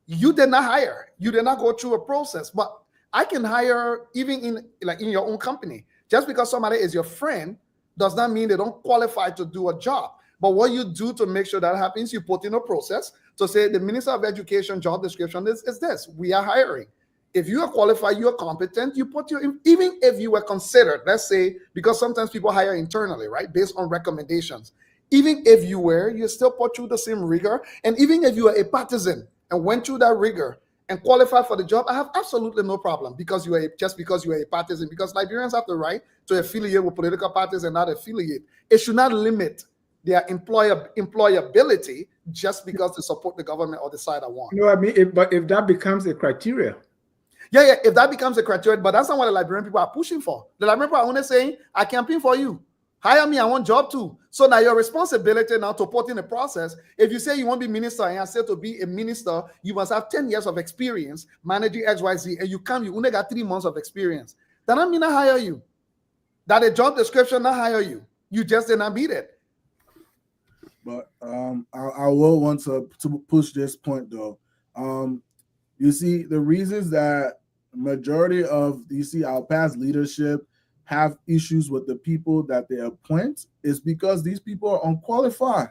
you did not hire. You did not go through a process. But I can hire even in your own company. Just because somebody is your friend does not mean they don't qualify to do a job. But what you do to make sure that happens, you put in a process to say the Minister of Education job description is this. We are hiring. If you are qualified, you are competent, you put your, even if you were considered, let's say, because sometimes people hire internally, right, based on recommendations. Even if you were, you still put through the same rigor. And even if you are a partisan and went through that rigor and qualified for the job, I have absolutely no problem because you are just because you are a partisan, because Liberians have the right to affiliate with political parties and not affiliate. It should not limit their employability just because they support the government or the side I want. No, I mean, but if that becomes a criteria. Yeah, if that becomes a criteria, but that's not what the Liberian people are pushing for. The Liberian people are only saying, I campaign for you. Hire me, I want job too. So now your responsibility now to put in the process, if you say you want to be minister and I say to be a minister, you must have 10 years of experience managing XYZ, and you only got 3 months of experience. That doesn't mean I hire you. That a job description not hire you. You just did not beat it. But I will want to push this point though. You see, the reasons that majority of our past leadership have issues with the people that they appoint is because these people are unqualified.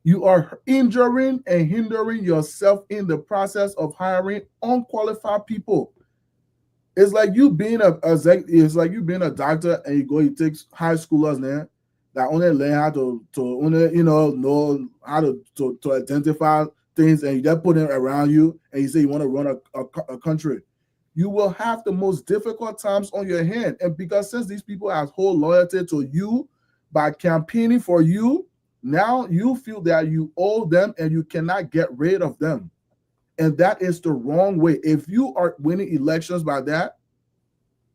You are injuring and hindering yourself in the process of hiring unqualified people. It's like you being a doctor and you take high schoolers there that only learn how to know how to identify things, and you just put them around you and you say you want to run a country. You will have the most difficult times on your hand. And because since these people have whole loyalty to you by campaigning for you, now you feel that you owe them and you cannot get rid of them. And that is the wrong way. If you are winning elections by that,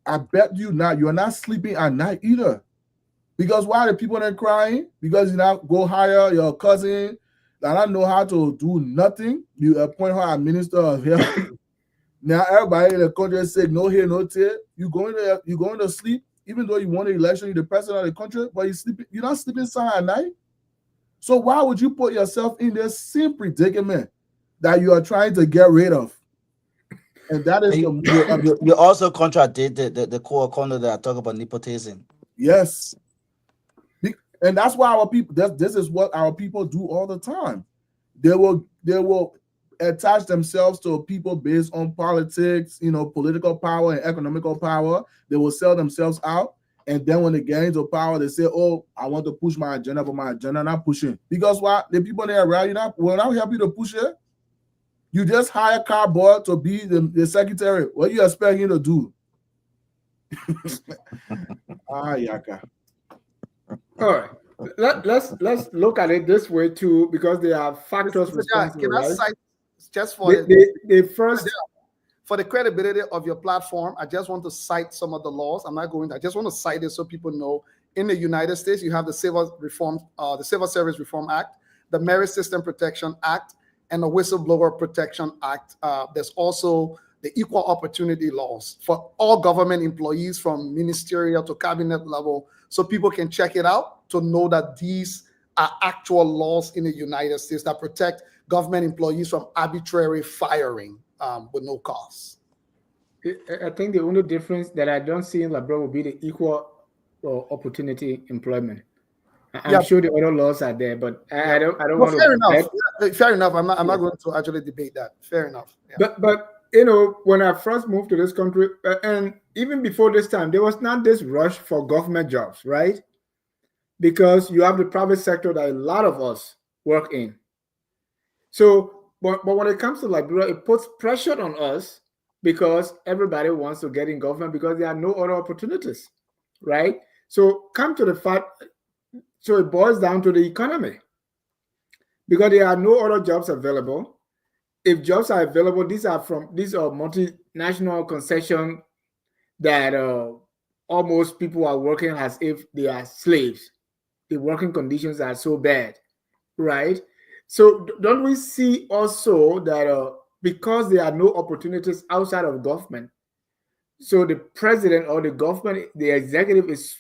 I bet you are not sleeping at night either. Because why are the people then crying? Because you now go hire your cousin that don't know how to do nothing. You appoint her as Minister of Health. Now everybody in the country is saying no here, no there. You going to sleep, even though you won the election, you're the president of the country, but you're not sleeping inside at night. So why would you put yourself in this same predicament that you are trying to get rid of? And that is you also contradict the core corner that I talk about nepotism. Yes. And that's why our people, this is what our people do all the time. They will attach themselves to people based on politics, political power and economical power. They will sell themselves out. And then when they get into power, they say, oh, I want to push my agenda, but my agenda not pushing. Because what? The people that are rallying up will not help you to push it. You just hire cardboard to be the secretary. What you expect him to do? Yaka. All right. Let's look at it this way too, because there are factors responsible, can I right? cite just for the first for the credibility of your platform? I just want to cite some of the laws. I just want to cite it so people know. In the United States, you have the Civil Service Reform Act, the Merit System Protection Act, and the Whistleblower Protection Act. There's also the Equal Opportunity Laws for all government employees from ministerial to cabinet level, so people can check it out to know that these are actual laws in the United States that protect government employees from arbitrary firing with no cause. I think the only difference that I don't see in Liberia will be the equal opportunity employment. I'm sure the other laws are there, but I don't want to. Fair enough. I'm not going to actually debate that. Fair enough. Yeah. But when I first moved to this country, and even before this time, there was not this rush for government jobs, right? Because you have the private sector that a lot of us work in. So, but when it comes to Liberia, it puts pressure on us because everybody wants to get in government because there are no other opportunities, right? So come to the fact, so it boils down to the economy because there are no other jobs available. If jobs are available, these are multinational concessions that almost people are working as if they are slaves. The working conditions are so bad, right? So don't we see also that because there are no opportunities outside of government, so the president or the government, the executive is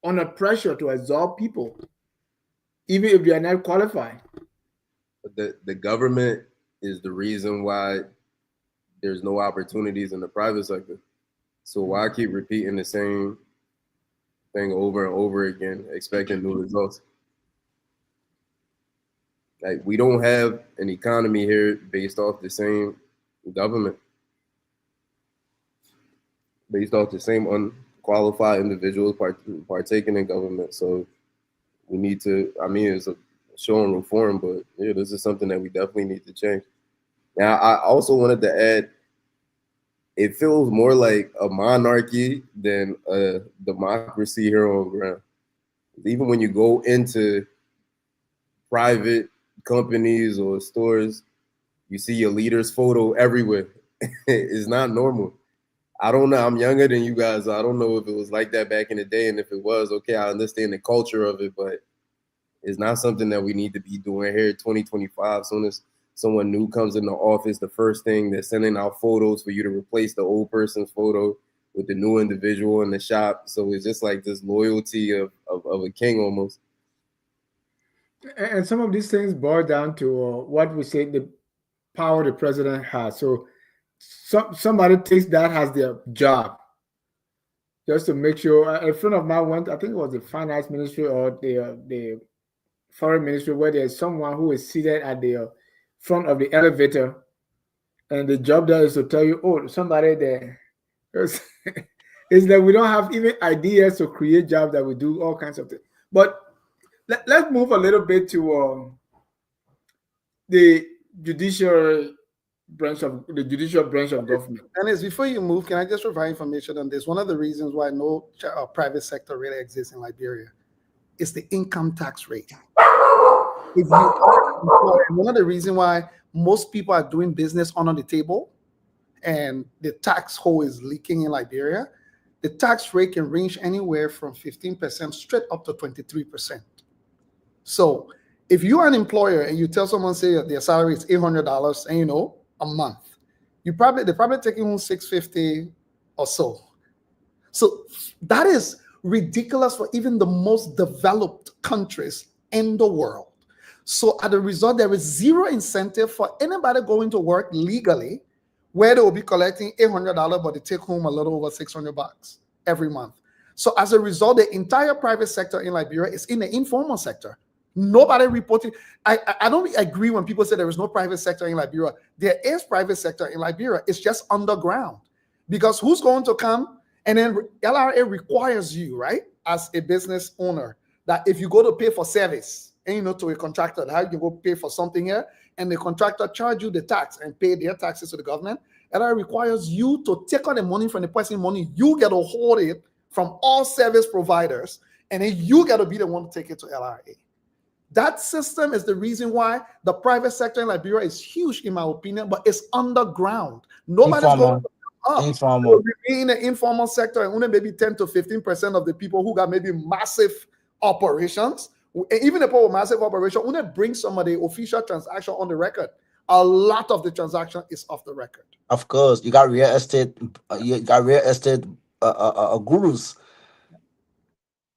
under pressure to absorb people, even if they are not qualified. The government is the reason why there's no opportunities in the private sector. So why keep repeating the same thing over and over again, expecting new results? Like, we don't have an economy here based off the same government, based off the same unqualified individuals partaking in government. So we need to, it's a showing reform, but yeah, this is something that we definitely need to change. Now, I also wanted to add, it feels more like a monarchy than a democracy here on ground. Even when you go into private companies or stores, you see your leader's photo everywhere. It's not normal. I don't know. I'm younger than you guys. So I don't know if it was like that back in the day. And if it was, okay, I understand the culture of it, but it's not something that we need to be doing here 2025. As soon as someone new comes in the office, the first thing they're sending out photos for you to replace the old person's photo with the new individual in the shop. So it's just like this loyalty of a king almost. And some of these things boil down to what we say, the power the president has. So somebody takes that as their job, just to make sure. A friend of mine went, I think it was the finance ministry or the foreign ministry, where there's someone who is seated at the front of the elevator, and the job there is to tell you, oh, somebody there. It's that we don't have even ideas to create jobs that we do all kinds of things. But let's move a little bit to the judicial branch of government. Dennis, before you move, can I just provide information on this? One of the reasons why no private sector really exists in Liberia is the income tax rate. One of the reasons why most people are doing business under the table and the tax hole is leaking in Liberia, the tax rate can range anywhere from 15% straight up to 23%. So if you're an employer and you tell someone, say their salary is $800 and a month, they're probably taking home $650 or so. So that is ridiculous for even the most developed countries in the world. So as a result, there is zero incentive for anybody going to work legally where they will be collecting $800, but they take home a little over $600 every month. So as a result, the entire private sector in Liberia is in the informal sector. Nobody reporting. I don't agree when people say there is no private sector in Liberia. There is private sector in Liberia. It's just underground. Because who's going to come? And then LRA requires you, right, as a business owner, that if you go to pay for service, and to a contractor, how you go pay for something here, and the contractor charge you the tax and pay their taxes to the government, LRA requires you to take out the money from the person money. You get to hold it from all service providers, and then you got to be the one to take it to LRA. That system is the reason why the private sector in Liberia is huge, in my opinion, but it's underground. Nobody's going up. Informal. In the informal sector, only maybe 10 to 15% of the people who got maybe massive operations, even the people with massive operation, only bring some of the official transaction on the record. A lot of the transaction is off the record. Of course, you got real estate. Gurus.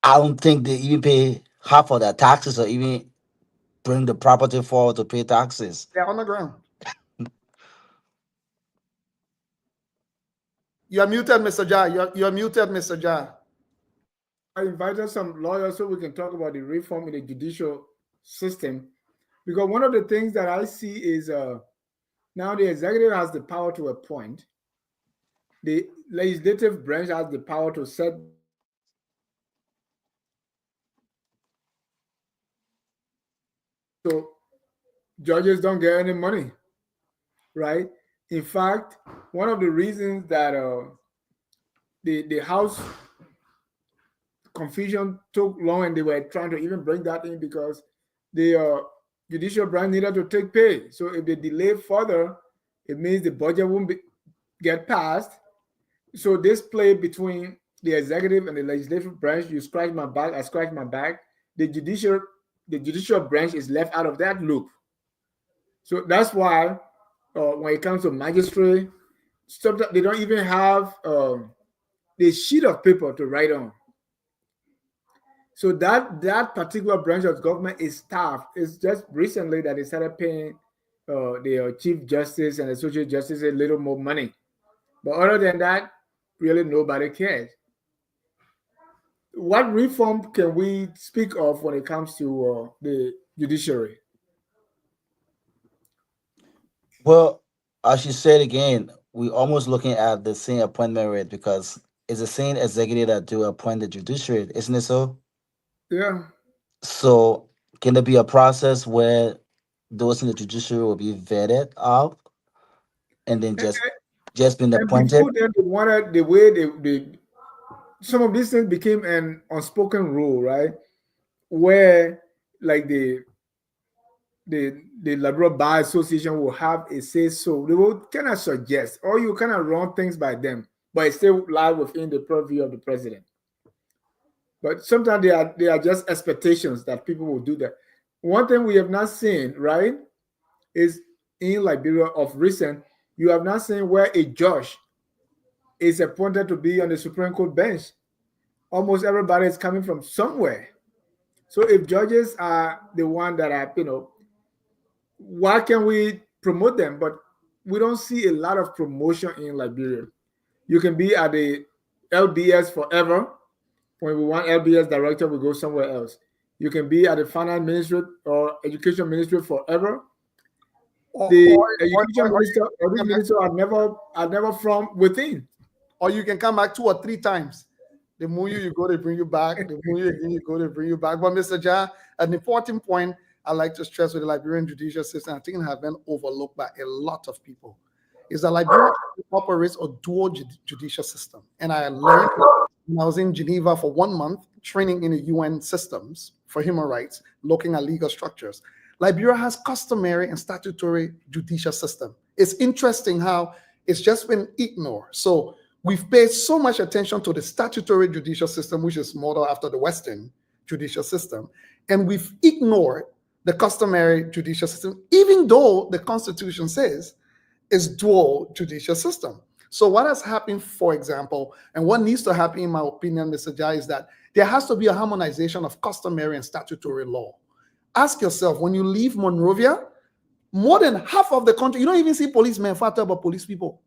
I don't think they even pay half of their taxes or even bring the property forward to pay taxes. They're on the ground. You're muted, Mr. Jai. You're muted, Mr. Jai. I invited some lawyers so we can talk about the reform in the judicial system, because one of the things that I see is now the executive has the power to appoint, the legislative branch has the power to set. So judges don't get any money, right? In fact, one of the reasons that the House confusion took long and they were trying to even bring that in because the judicial branch needed to take pay. So if they delay further, it means the budget won't get passed. So this play between the executive and the legislative branch, you scratch my back, I scratch my back. The judicial branch is left out of that loop. So that's why when it comes to magistrate, sometimes they don't even have the sheet of paper to write on. So that particular branch of government is staffed. It's just recently that they started paying the chief justice and associate justice a little more money. But other than that, really nobody cares. What reform can we speak of when it comes to the judiciary? Well, as you said again, we're almost looking at the same appointment rate because it's the same executive that do appoint the judiciary, isn't it so? Yeah. So can there be a process where those in the judiciary will be vetted out and then just been And appointed? before then, they wanted the way they some of these things became an unspoken rule, right? Where like the Liberal Bar Association will have a say so. They will kind of suggest, or you kind of run things by them, but it still lies within the purview of the president. But sometimes they are just expectations that people will do that. One thing we have not seen, right, is in Liberia of recent, you have not seen where a judge is appointed to be on the Supreme Court bench. Almost everybody is coming from somewhere. So if judges are the one that are, why can we promote them? But we don't see a lot of promotion in Liberia. You can be at the LBS forever. When we want LBS director, we go somewhere else. You can be at the finance ministry or education ministry forever. The education minister are never from within. Or you can come back 2 or 3 times. The more you go, they bring you back. The more you go, they bring you back. But Mr. Jha, an important point I like to stress with the Liberian judicial system, I think it has been overlooked by a lot of people, is that Liberia operates a dual judicial system. And I learned when I was in Geneva for 1 month, training in the UN systems for human rights, looking at legal structures. Liberia has customary and statutory judicial system. It's interesting how it's just been ignored. So we've paid so much attention to the statutory judicial system, which is modeled after the Western judicial system, and we've ignored the customary judicial system, even though the Constitution says it's dual judicial system. So what has happened, for example, and what needs to happen, in my opinion, Mr. Jha, is that there has to be a harmonization of customary and statutory law. Ask yourself, when you leave Monrovia, more than half of the country, you don't even see policemen fight about police people.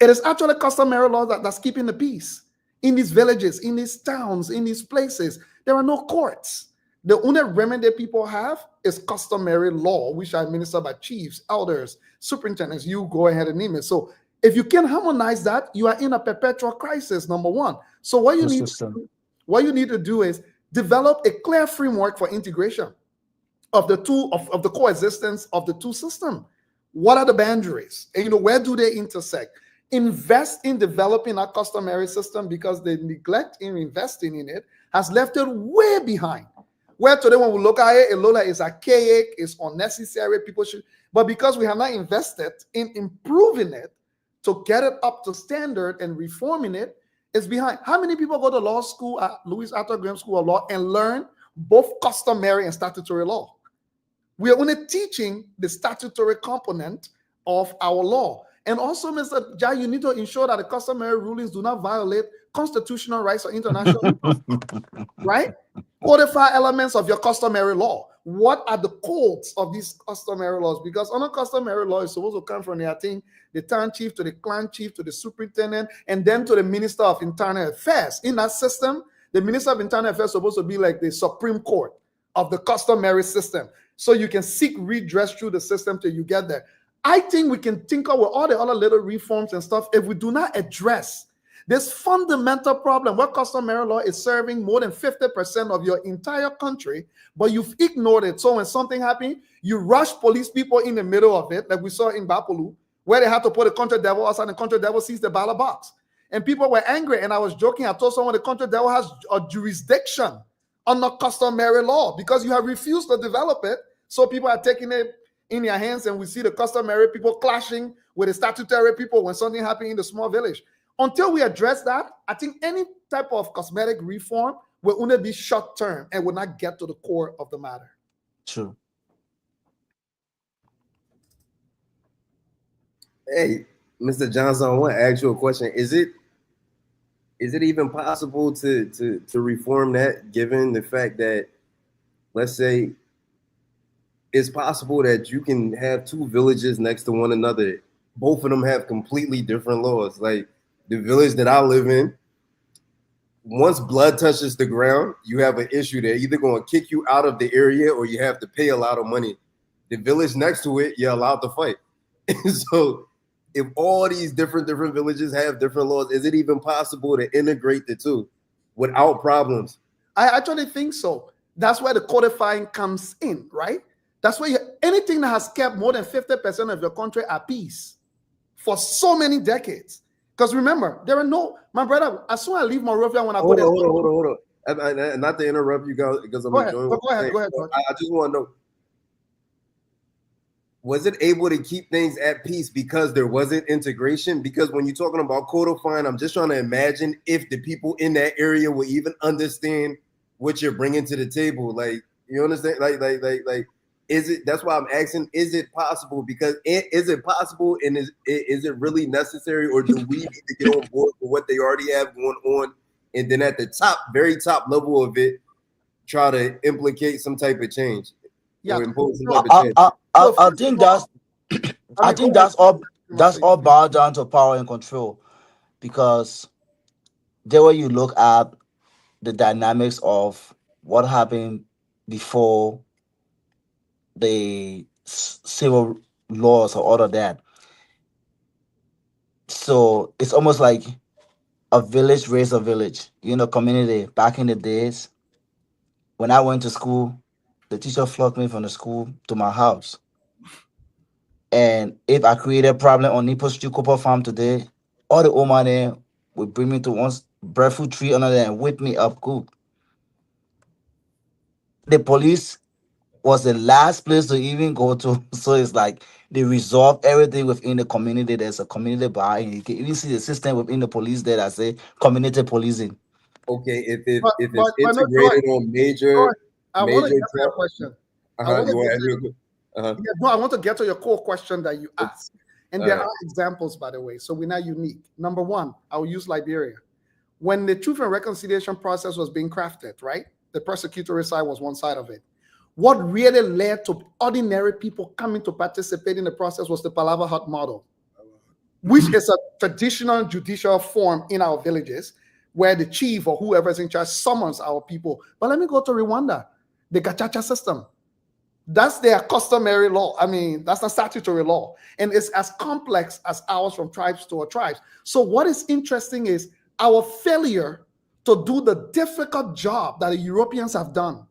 It is actually customary law that's keeping the peace. In these villages, in these towns, in these places, there are no courts. The only remedy people have is customary law, which are administered by chiefs, elders, superintendents. You go ahead and name it. So if you can harmonize that, you are in a perpetual crisis, number one. So what you need to do is develop a clear framework for integration of the two of the coexistence of the two systems. What are the boundaries? And, where do they intersect? Invest in developing a customary system, because the neglect in investing in it has left it way behind. Where today, when we look at it, Lola is archaic, it's unnecessary. People should, but because we have not invested in improving it to get it up to standard and reforming it, it's behind. How many people go to law school at Louis Arthur Graham School of Law and learn both customary and statutory law? We are only teaching the statutory component of our law. And also, Mr. Jai, you need to ensure that the customary rulings do not violate constitutional rights or international law, right? Codify elements of your customary law. What are the codes of these customary laws? Because under customary law is supposed to come from the town chief to the clan chief to the superintendent and then to the minister of internal affairs. In that system, the minister of internal affairs is supposed to be like the Supreme Court of the customary system. So you can seek redress through the system till you get there. I think we can tinker with all the other little reforms and stuff if we do not address this fundamental problem where customary law is serving more than 50% of your entire country, but you've ignored it. So when something happens, you rush police people in the middle of it, like we saw in Bapolu, where they had to put a country devil outside and the country devil sees the ballot box. And people were angry, and I was joking. I told someone the country devil has a jurisdiction under customary law because you have refused to develop it. So people are taking it in their hands, and we see the customary people clashing with the statutory people when something happens in the small village. Until we address that, I think any type of cosmetic reform will only be short term and will not get to the core of the matter. True. Hey, Mr. Johnson, I want to ask you a question. Is it even possible to reform that, given the fact that, let's say, it's possible that you can have two villages next to one another. Both of them have completely different laws. Like the village that I live in, once blood touches the ground, you have an issue. They're either going to kick you out of the area or you have to pay a lot of money. The village next to it, you're allowed to fight. So if all these different villages have different laws, is it even possible to integrate the two without problems? I actually think so. That's where the codifying comes in, right? That's why anything that has kept more than 50% of your country at peace for so many decades. Because remember, there are no, my brother, as soon as I leave Monrovia, when I go there. Hold on. Not to interrupt you guys, because I'm enjoying what you're saying. Go ahead. I just want to know, was it able to keep things at peace because there wasn't integration? Because when you're talking about codifying, I'm just trying to imagine if the people in that area will even understand what you're bringing to the table. Like, you understand? Like. Is it? That's why I'm asking. Is it possible? Because is it possible, and is it really necessary, or do we need to get on board with what they already have going on, and then at the very top level of it, try to implicate some type of change? Yeah, or impose some type of change? I think that's all boiled down to power and control, because there where you look at the dynamics of what happened before the civil laws or all of that. So it's almost like a village raised a village. Community back in the days when I went to school, the teacher flogged me from the school to my house. And if I create a problem on Nipo Street Copper Farm today, all the old man there would bring me to one breadfruit tree under there and whip me up good. The police was the last place to even go to. So it's like they resolve everything within the community. There's a community bar, and you can even see the system within the police there that say community policing. Okay, if it's integrated on major. I want to get to your question. I want to get to your core question that you asked. And there are examples, by the way. So we're not unique. Number one, I will use Liberia. When the Truth and Reconciliation process was being crafted, right? The prosecutory side was one side of it. What really led to ordinary people coming to participate in the process was the Palava Hut model, which is a traditional judicial form in our villages where the chief or whoever is in charge summons our people. But let me go to Rwanda. the gachacha system. That's their customary law. I mean, that's the statutory law. And it's as complex as ours from tribes to tribes. So what is interesting is our failure to do the difficult job that the Europeans have done,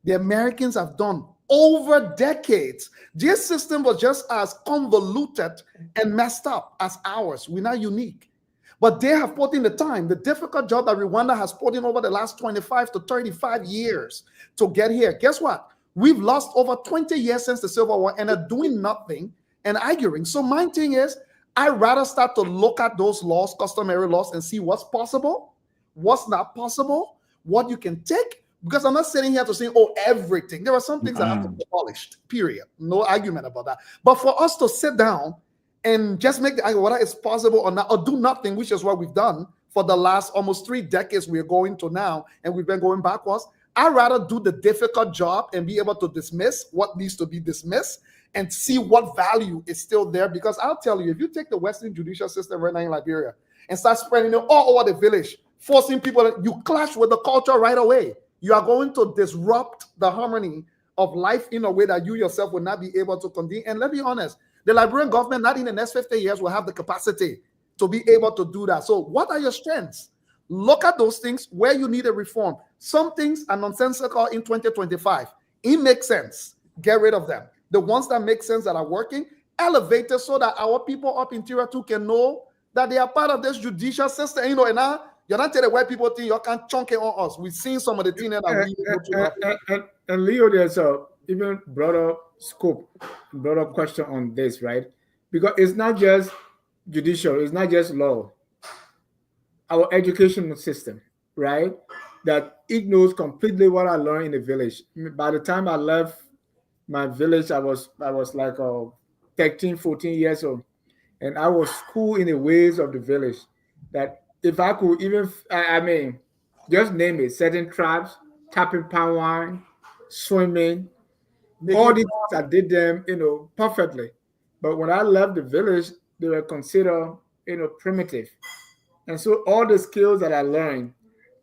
the Americans have done over decades. Their system was just as convoluted and messed up as ours. We're not unique. But they have put in the time, the difficult job that Rwanda has put in over the last 25 to 35 years to get here. Guess what? We've lost over 20 years since the Civil War and are doing nothing and arguing. So my thing is, I'd rather start to look at those laws, customary laws, and see what's possible, what's not possible, what you can take. Because I'm not sitting here to say, oh, everything. There are some things that have to be abolished, period. No argument about that. But for us to sit down and just make the argument whether it's possible or not, or do nothing, which is what we've done for the last almost 3 decades we're going to now, and we've been going backwards. I'd rather do the difficult job and be able to dismiss what needs to be dismissed and see what value is still there. Because I'll tell you, if you take the Western judicial system right now in Liberia and start spreading it all over the village, forcing people, you clash with the culture right away. You are going to disrupt the harmony of life in a way that you yourself will not be able to continue. And let's be honest, the Liberian government, not in the next 50 years, will have the capacity to be able to do that. So what are your strengths? Look at those things where you need a reform. Some things are nonsensical in 2025. It makes sense. Get rid of them. The ones that make sense, that are working, elevate it so that our people up in Tier 2 can know that they are part of this judicial system. You know, and now you're not telling where people think you can't chunk it on us. We've seen some of the things that we and Leo, there's a even broader scope, broader question on this, right? Because it's not just judicial, it's not just law. Our educational system, right? That ignores completely what I learned in the village. By the time I left my village, I was like 13, 14 years old. And I was schooled in the ways of the village. That if I could even, I mean, just name it, certain tribes, tapping palm wine, swimming, all these things, I did them, perfectly. But when I left the village, they were considered, primitive. And so all the skills that I learned,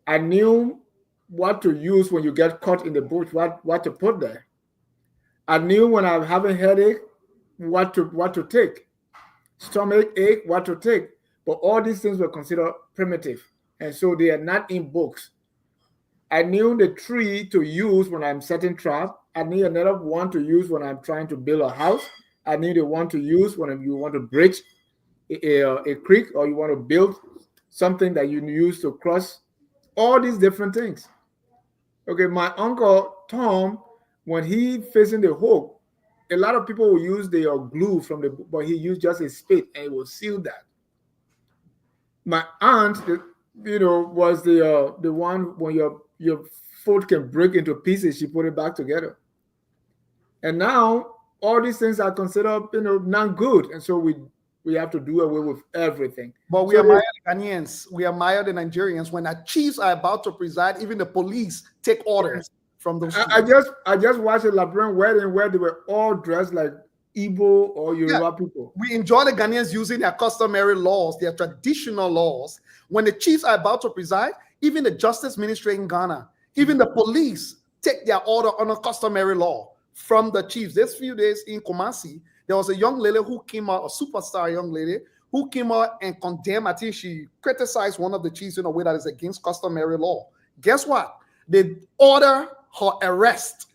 I knew what to use when you get caught in the bush, what to put there. I knew when I'm having headache, what to take. Stomach ache, what to take. But all these things were considered primitive. And so they are not in books. I knew the tree to use when I'm setting trap. I knew another one to use when I'm trying to build a house. I knew the one to use when you want to bridge a creek, or you want to build something that you use to cross. All these different things. Okay, my uncle Tom, when he facing the hook, a lot of people will use the glue from the, but he used just a spit and it will seal that. My aunt, was the one when your foot can break into pieces, she put it back together. And now all these things are considered, not good, and so we have to do away with everything. But we admire the Ghanaians. We admire the Nigerians. When our chiefs are about to preside, even the police take orders from those. I just watched a Liberian wedding where they were all dressed like Igbo or Yoruba people. We enjoy the Ghanaians using their customary laws, their traditional laws. When the chiefs are about to preside, even the justice ministry in Ghana, even the police take their order on a customary law from the chiefs. This few days in Kumasi, there was a young lady who came out, a superstar young lady, who came out and condemned, I think she criticized one of the chiefs in a way that is against customary law. Guess what? They order her arrest,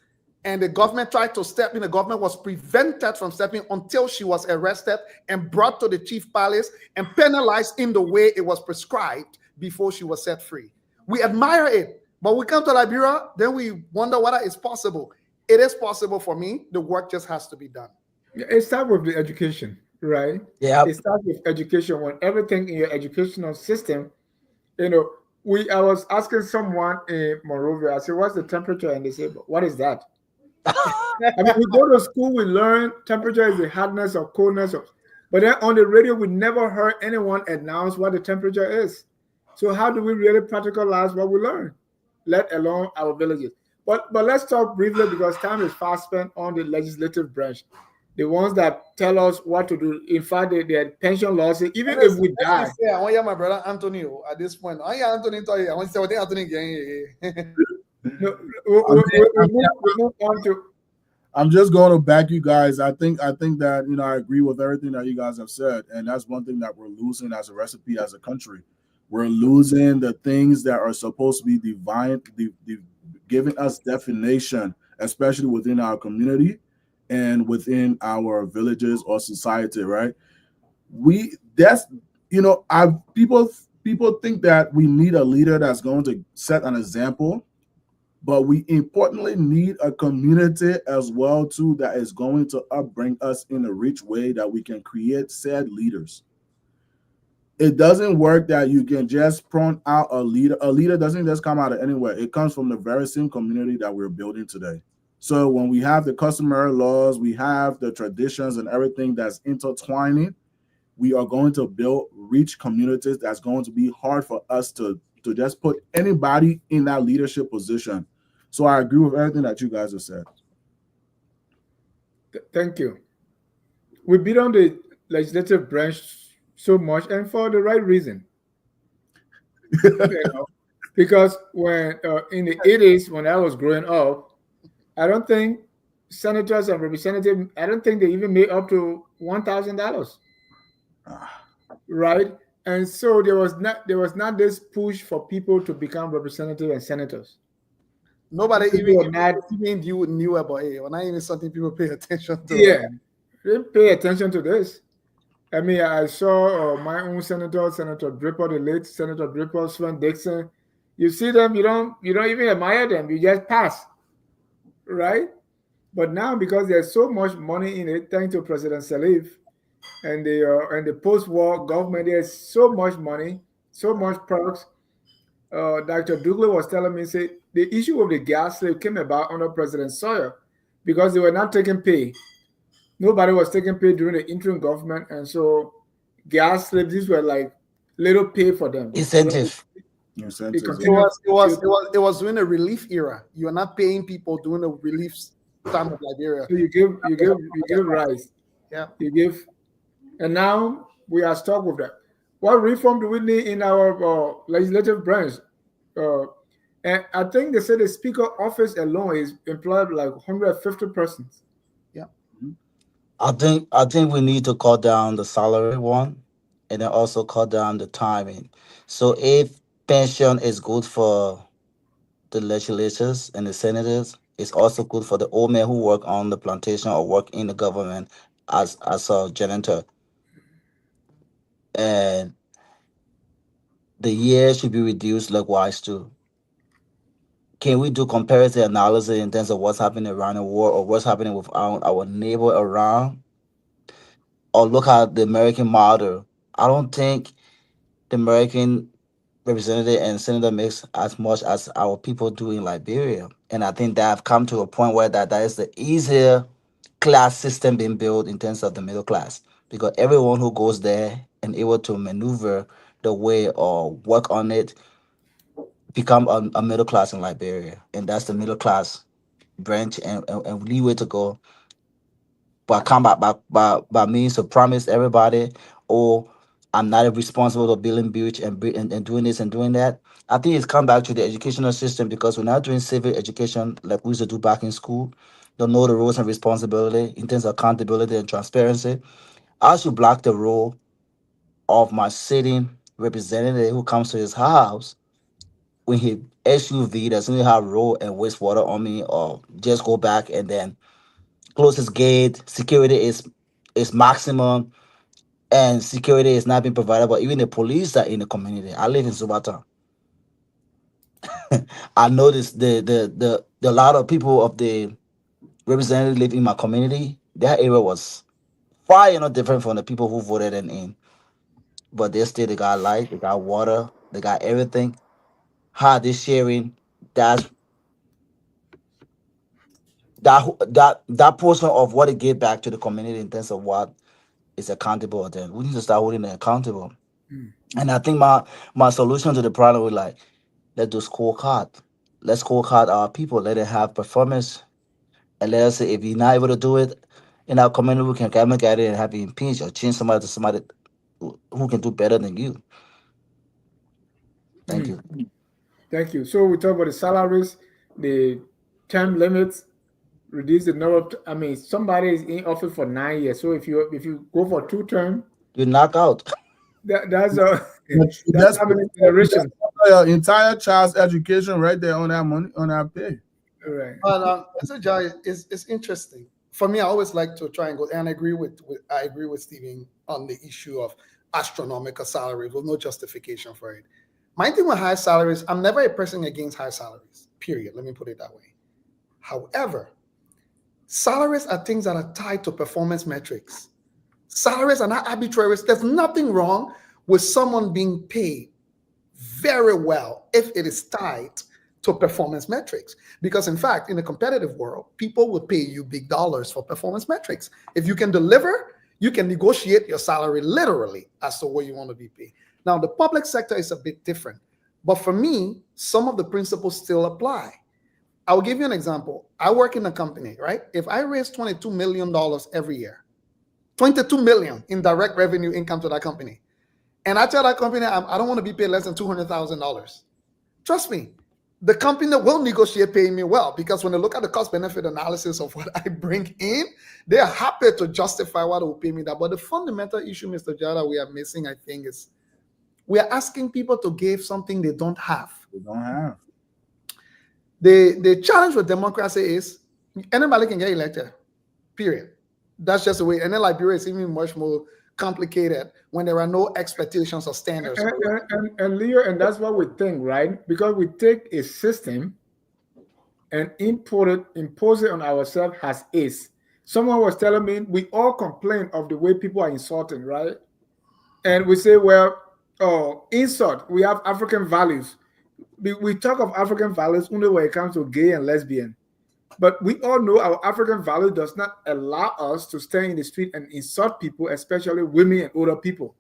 and the government tried to step in. The government was prevented from stepping until she was arrested and brought to the chief palace and penalized in the way it was prescribed before she was set free. We admire it, but we come to Liberia, then we wonder whether it's possible. It is possible for me. The work just has to be done. It starts with the education, right? Yeah. It starts with education. When everything in your educational system, I was asking someone in Monrovia, I said, what's the temperature? And they said, what is that? I mean, we go to school, we learn temperature is the hardness or coldness, but then on the radio, we never heard anyone announce what the temperature is. So how do we really practicalize what we learn, let alone our villages? But let's talk briefly, because time is fast spent on the legislative branch. The ones that tell us what to do. In fact, their pension laws, even if we die. I want to hear my brother Antonio at this point. I want to say what Anthony again. No, I mean, we move on to. I'm just going to back you guys. I think that I agree with everything that you guys have said, and that's one thing that we're losing as a recipe as a country. We're losing the things that are supposed to be divine, giving us definition, especially within our community and within our villages or society. Right? We that's I people think that we need a leader that's going to set an example, but we importantly need a community as well too that is going to upbring us in a rich way that we can create said leaders. It doesn't work that you can just prompt out a leader. A leader doesn't just come out of anywhere. It comes from the very same community that we're building today. So when we have the customary laws, we have the traditions and everything that's intertwining, we are going to build rich communities that's going to be hard for us to just put anybody in that leadership position. So I agree with everything that you guys have said. Thank you. We beat on the legislative branch so much, and for the right reason. You know, because when in the 80s, when I was growing up, I don't think senators and representatives, I don't think they even made up to $1,000, right? And so there was not this push for people to become representatives and senators. Nobody People even were not, even knew about it, or not even something people pay attention to. yeah, they didn't pay attention to this. I mean, I saw my own senator, Senator Draper, the late Senator Draper, Sven Dixon. You see them, you don't even admire them. You just pass, right? But now, because there's so much money in it, thanks to President Salif and the post-war government, there's so much money, so much perks. Dr. Douglas was telling me, say the issue of the gas slave came about under President Sawyer because they were not taking pay. Nobody was taking pay during the interim government, and so gas slaves, these were like little pay for them. Incentive. They Incentives. It continue was it was to, it was it was during the relief era. You are not paying people during the relief time of Liberia. so you give rice, Yeah. you give, and now we are stuck with that. What reform do we need in our legislative branch? Uh, and I think they said the speaker office alone is employed like 150 persons. Yeah. I think we need to cut down the salary one, and then also cut down the timing. So if pension is good for the legislators and the senators, it's also good for the old men who work on the plantation or work in the government as a janitor. And the year should be reduced likewise too. Can we do comparative analysis in terms of what's happening around the world or what's happening with our neighbor around, or look at the American model? I don't think the American representative and senator makes as much as our people do in Liberia. And I think that have come to a point where that is the easier class system being built in terms of the middle class. Because everyone who goes there and able to maneuver the way or work on it become a middle class in Liberia. And that's the middle class branch and leeway to go by combat by means to promise everybody, oh, I'm not responsible for building beach and doing this and doing that. I think it's come back to the educational system because we're not doing civic education like we used to do back in school. Don't know the rules and responsibility in terms of accountability and transparency. I should block the role of my sitting representative who comes to his house when he SUV doesn't have road and wastewater on me, or just go back and then closest gate, security is maximum, and security is not being provided. But even the police are in the community. I live in Zubata. I noticed the lot of people of the representative live in my community. That area was far not different from the people who voted in. But they got light, they got water, they got everything. How they sharing? That's that portion of what it gave back to the community in terms of what is accountable. Then we need to start holding them accountable. Mm. And I think my solution to the problem was like, let's do scorecard. Let's scorecard our people. Let it have performance, and let us say if you're not able to do it in our community, we can come look at it and have you impeach or change somebody to somebody who can do better than you. Thank Mm. you. Thank you. So we talk about the salaries. the term limits, reduce the number of, I mean, somebody is in office for 9 years. So if you go for 2 terms, You knock out. that's a But that's how many generations. your entire child's education right there on that money, on that pay. Right. But Mr. Jai, it's interesting. For me, I always like to try and go, and I agree with Stephen on the issue of astronomical salaries with no justification for it. My thing with high salaries, I'm never a person against high salaries, period. Let me put it that way. However, salaries are things that are tied to performance metrics. Salaries are not arbitrary. There's nothing wrong with someone being paid very well if it is tied to performance metrics. Because in fact, in the competitive world, people will pay you big dollars for performance metrics. If you can deliver, you can negotiate your salary literally as to what you want to be paid. Now, the public sector is a bit different. But for me, some of the principles still apply. I'll give you an example. I work in a company, right? If I raise $22 million every year, 22 million in direct revenue income to that company, and I tell that company I don't want to be paid less than $200,000. Trust me, the company will negotiate paying me well, because when they look at the cost benefit analysis of what I bring in, they are happy to justify why they will pay me that. But the fundamental issue, Mr. Jada, we are missing, I think, is we are asking people to give something they don't have. They don't have. The challenge with democracy is anybody can get elected, period. That's just the way. And then Liberia is even much more complicated when there are no expectations or standards. And Leo, and that's what we think, right? Because we take a system and impose it on ourselves as is. Someone was telling me we all complain of the way people are insulting, right? And we say, well, insult. We have African values. We talk of African values only when it comes to gay and lesbian. But we all know our African value does not allow us to stand in the street and insult people, especially women and older people,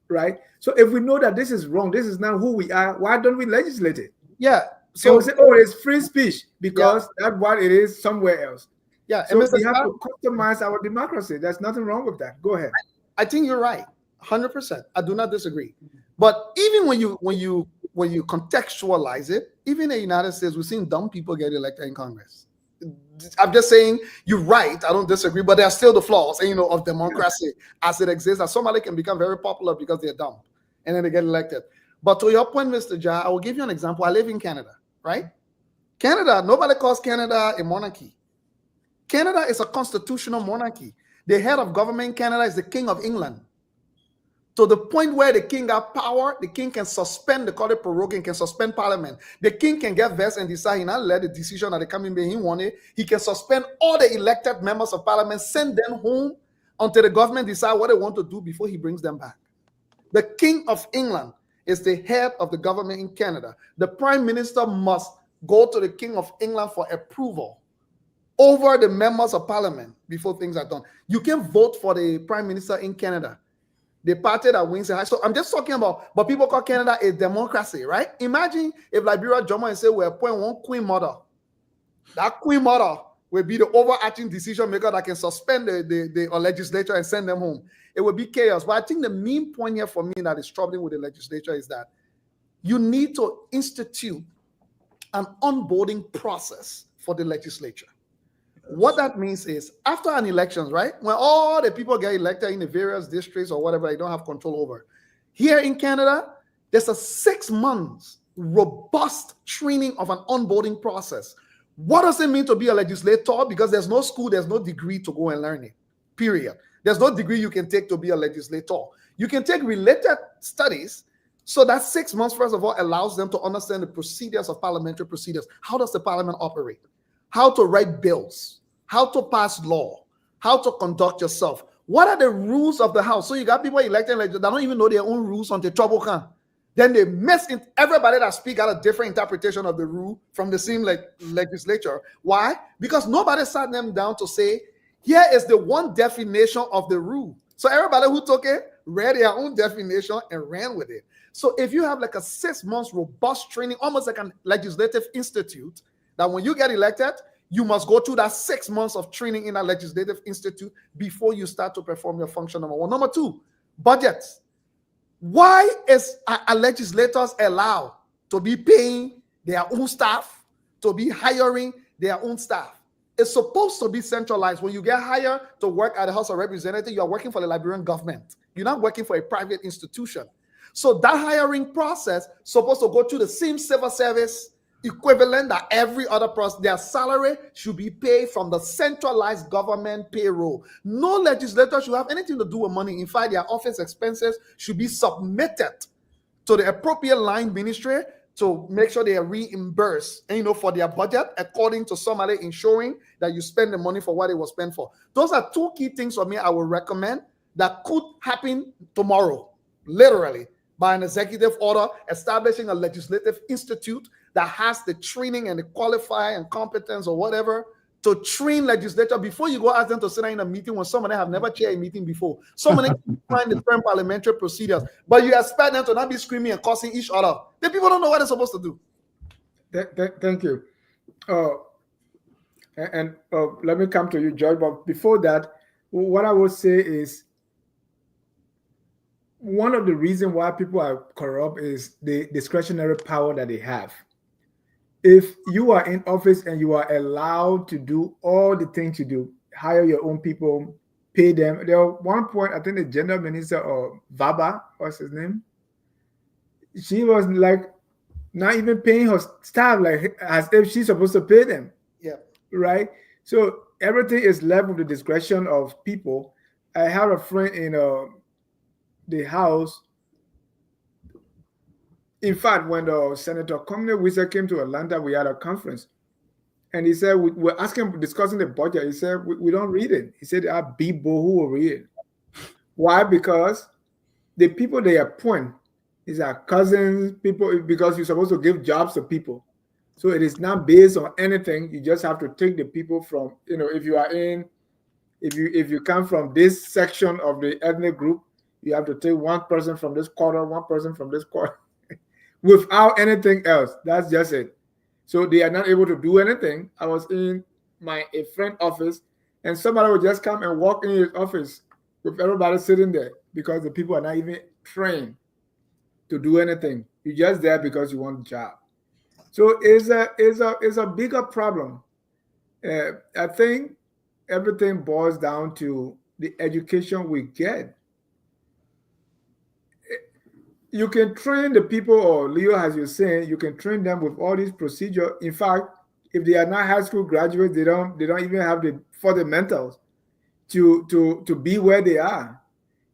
right? So if we know that this is wrong, this is not who we are, why don't we legislate it? Yeah. So we say, it's free speech because that's what it is somewhere else. Yeah. So we have to customize our democracy. There's nothing wrong with that. Go ahead. I think you're right, 100%. I do not disagree. But even when you contextualize it, even in the United States, we've seen dumb people get elected in Congress. I'm just saying you're right. I don't disagree, but there are still the flaws, of democracy as it exists. That somebody can become very popular because they're dumb, and then they get elected. But to your point, Mr. Ja, I will give you an example. I live in Canada, right? Canada, nobody calls Canada a monarchy. Canada is a constitutional monarchy. The head of government in Canada is the King of England. To the point where the king got power, the king can suspend, they call it proroguing, can suspend parliament. The king can get vexed and decide he not let the decision that they come in, he want it. He can suspend all the elected members of parliament, send them home until the government decide what they want to do before he brings them back. The King of England is the head of the government in Canada. The prime minister must go to the King of England for approval over the members of parliament before things are done. You can vote for the prime minister in Canada. The party that wins the high. So I'm just talking about, but people call Canada a democracy, right? Imagine if Liberia Joma and say we appoint one queen mother. That queen mother will be the overarching decision maker that can suspend the legislature and send them home. It will be chaos. But I think the main point here for me that is troubling with the legislature is that you need to institute an onboarding process for the legislature. What that means is after an election, right, when all the people get elected in the various districts or whatever they don't have control over, here in Canada, there's a 6 months robust training of an onboarding process. What does it mean to be a legislator? Because there's no school, there's no degree to go and learn it, period. There's no degree you can take to be a legislator. You can take related studies. So that 6 months, first of all, allows them to understand the procedures of parliamentary procedures. How does the parliament operate? How to write bills, how to pass law, how to conduct yourself. What are the rules of the house? So you got people elected that don't even know their own rules until trouble comes. Then they mess in. Everybody that speak out a different interpretation of the rule from the same legislature. Why? Because nobody sat them down to say, here is the one definition of the rule. So everybody who took it read their own definition and ran with it. So if you have like a 6 months robust training, almost like a legislative institute, that when you get elected, you must go through that 6 months of training in a legislative institute before you start to perform your function, number one. Number two, budgets. Why is a legislators allowed to be paying their own staff, to be hiring their own staff. It's supposed to be centralized. When you get hired to work at the House of Representatives, you are working for the Liberian government. You're not working for a private institution. So that hiring process supposed to go through the same civil service equivalent that every other person. Their salary should be paid from the centralized government payroll. No legislator should have anything to do with money. In fact, their office expenses should be submitted to the appropriate line ministry to make sure they are reimbursed, and, for their budget according to somebody ensuring that you spend the money for what it was spent for. Those are two key things for me I would recommend that could happen tomorrow, literally, by an executive order establishing a legislative institute that has the training and the qualifier and competence or whatever to train legislature before you go ask them to sit in a meeting when some of them have never chaired a meeting before. Some of them find the different parliamentary procedures, but you expect them to not be screaming and cursing each other. The people don't know what they're supposed to do. Thank you. Let me come to you, George. But before that, what I would say is one of the reasons why people are corrupt is the discretionary power that they have. If you are in office and you are allowed to do all the things you do, hire your own people, pay them. There was one point, I think the gender minister or Vaba, what's his name? She was like not even paying her staff like as if she's supposed to pay them. Yeah. Right? So everything is left with the discretion of people. I have a friend in the house. In fact, when Senator Comey Wizard came to Atlanta, we had a conference. And he said, we were asking, discussing the budget. He said, we don't read it. He said, there are people who will read it. Why? Because the people they appoint is our cousins, people, because you're supposed to give jobs to people. So it is not based on anything. You just have to take the people from, if you come from this section of the ethnic group, you have to take one person from this quarter, one person from this quarter. Without anything else. That's just it. So they are not able to do anything. I was in a friend office and somebody would just come and walk in his office with everybody sitting there because the people are not even trained to do anything. You're just there because you want a job. So it's a bigger problem. I think everything boils down to the education we get. You can train the people, or Leo, as you're saying, you can train them with all these procedures. In fact, if they are not high school graduates, they don't even have the fundamentals to be where they are.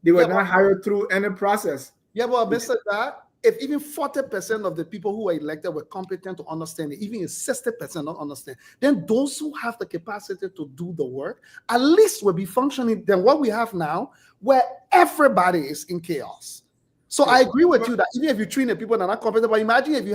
They were not hired through any process. Yeah, but Mr. That, if even 40% of the people who were elected were competent to understand it, even if 60% don't understand, then those who have the capacity to do the work at least will be functioning than what we have now, where everybody is in chaos. So I agree with you that even if you train the people that are not competent, but imagine if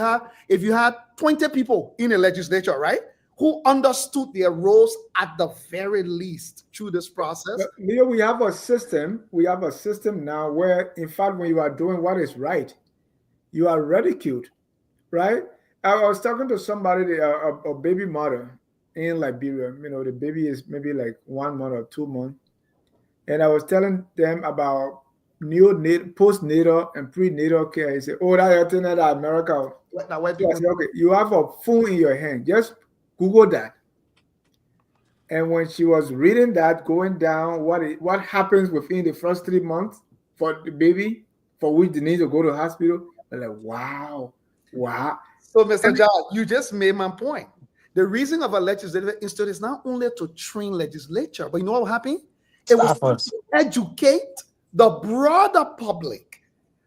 you had 20 people in a legislature, right, who understood their roles at the very least through this process. But, Leo, we have a system. We have a system now where, in fact, when you are doing what is right, you are ridiculed, right? I was talking to somebody, a baby mother in Liberia. The baby is maybe like 1 month or 2 months, and I was telling them about postnatal and prenatal care. He said, "Oh, that's in America." Now, I said, "Okay, you have a phone in your hand. Just Google that." And when she was reading that, going down, what happens within the first 3 months for the baby, for which they need to go to the hospital, I'm like, wow. So, Mr. John, you just made my point. The reason of a legislative institute is not only to train legislature, but you know what happened? It was to educate the broader public.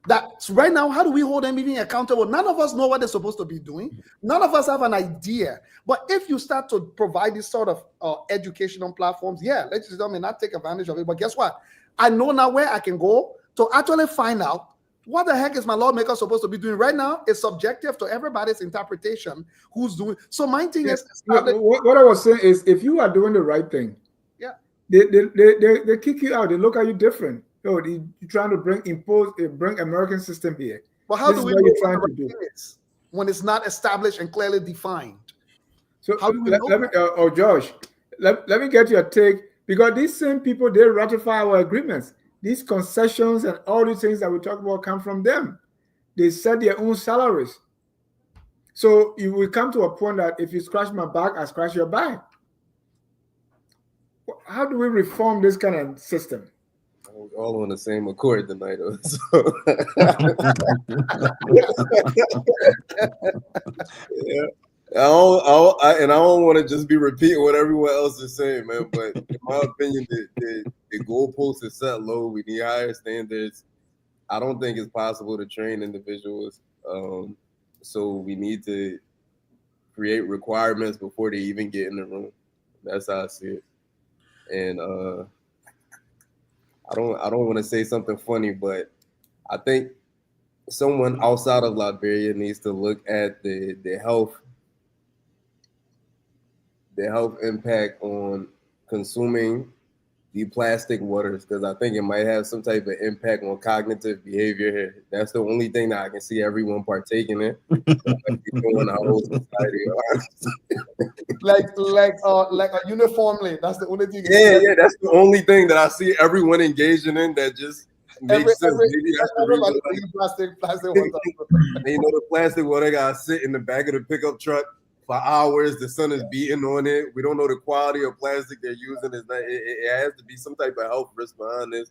That right now, how do we hold them even accountable? None of us know what they're supposed to be doing. None of us have an idea. But if you start to provide this sort of educational platforms, legislators may not take advantage of it. But guess what? I know now where I can go to actually find out what the heck is my lawmaker supposed to be doing. Right now, it's subjective to everybody's interpretation who's doing. So my thing is, what I was saying is, if you are doing the right thing, they kick you out. They look at you different. You're trying to bring American system here. Well, how do we know what the right thing is when it's not established and clearly defined? So how do we know? Josh, let me get your take, because these same people, they ratify our agreements. These concessions and all these things that we talk about come from them. They set their own salaries. So you will come to a point that if you scratch my back, I scratch your back. How do we reform this kind of system? We're all on the same accord tonight. So. Yeah. I don't want to just be repeating what everyone else is saying, man. But in my opinion, the goalpost is set low. We need higher standards. I don't think it's possible to train individuals. So we need to create requirements before they even get in the room. That's how I see it. And I don't want to say something funny, but I think someone outside of Liberia needs to look at the health impact on consuming the plastic waters, because I think it might have some type of impact on cognitive behavior here. That's the only thing that I can see everyone partaking in. Doing our whole society. like a uniformly. That's the only thing. Yeah, that's the only thing that I see everyone engaging in that just makes sense. Maybe that's the reason. Plastic water. You know, the plastic water gotta sit in the back of the pickup truck for hours. The sun is beating on it. We don't know the quality of plastic they're using. It has to be some type of health risk behind this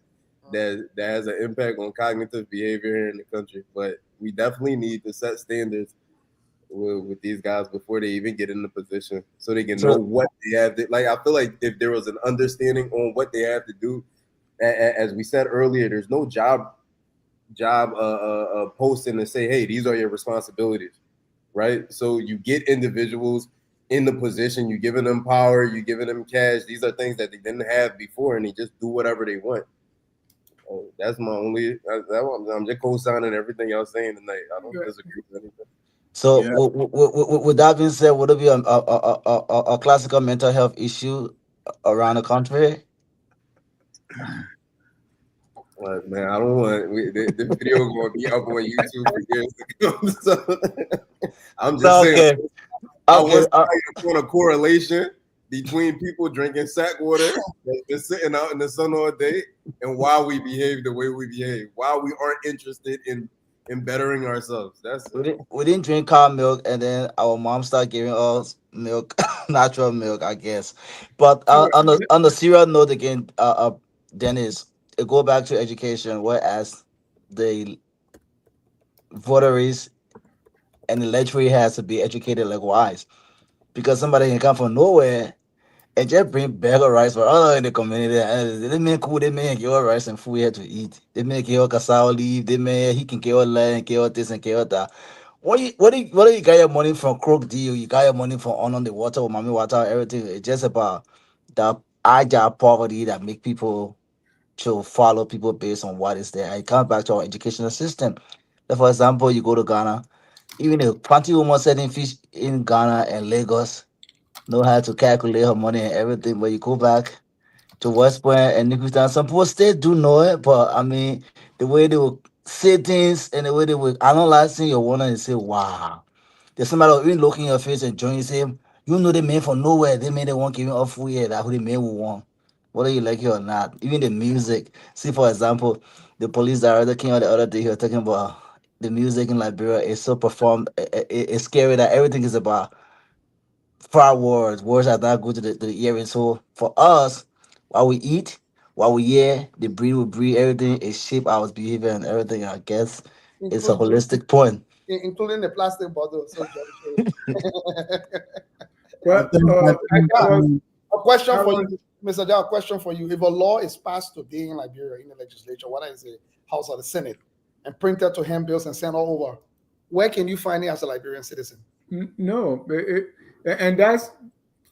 that has an impact on cognitive behavior here in the country. But we definitely need to set standards with these guys before they even get in the position, so they can know what they have to, like. I feel like if there was an understanding on what they have to do, as we said earlier, there's no job posting to say, hey, these are your responsibilities, right? So you get individuals in the position, you're giving them power, you're giving them cash. These are things that they didn't have before, and they just do whatever they want. That's my only. I'm just co-signing everything y'all saying tonight. I don't disagree with anything. So, with that being said, would it be a classical mental health issue around the country? Man, I don't want the video going to be up on YouTube for years to come. So I'm just saying. I want to put a correlation between people drinking sack water and sitting out in the sun all day and why we behave the way we behave, why we aren't interested in bettering ourselves. That's we didn't drink cow milk, and then our mom started giving us milk, natural milk, I guess. But on the serious note again, Dennis, go back to education, whereas the votaries and the electorate has to be educated likewise, because somebody can come from nowhere and just bring bag of rice for other in the community. They make cool, they make your rice and food here to eat. They make your cassava leaf, they make he can get land, get this and get that. What do you got your money from Crook deal? You got your money from on the water or mommy water, everything. It's just about the agile poverty that make people to follow people based on what is there. It comes back to our educational system. Like for example, you go to Ghana, even if plenty women selling fish in Ghana and Lagos know how to calculate her money and everything, but you go back to West Point and Newtown, some people still do know it, but I mean, the way they will say things and the way they will analyze things, you wonder and say, wow. There's somebody who even looking in your face and join you, say, you know, they made from nowhere, they made they won't give you off food here, that who they made will want. Whether you like it or not, even the music. See, for example, the police director came out the other day, he was talking about the music in Liberia is so performed, it's scary that everything is about far words are not good to the ear. And so for us, while we eat, while we hear, the breathe, we breathe, everything is shape our behavior and everything. I guess it's a holistic point. Including the plastic bottle. So well, a question for you, Mr. Jal, a question for you. If a law is passed today in Liberia in the legislature, what is the House or the Senate, and printed to handbills and sent all over, where can you find it as a Liberian citizen? No, and that's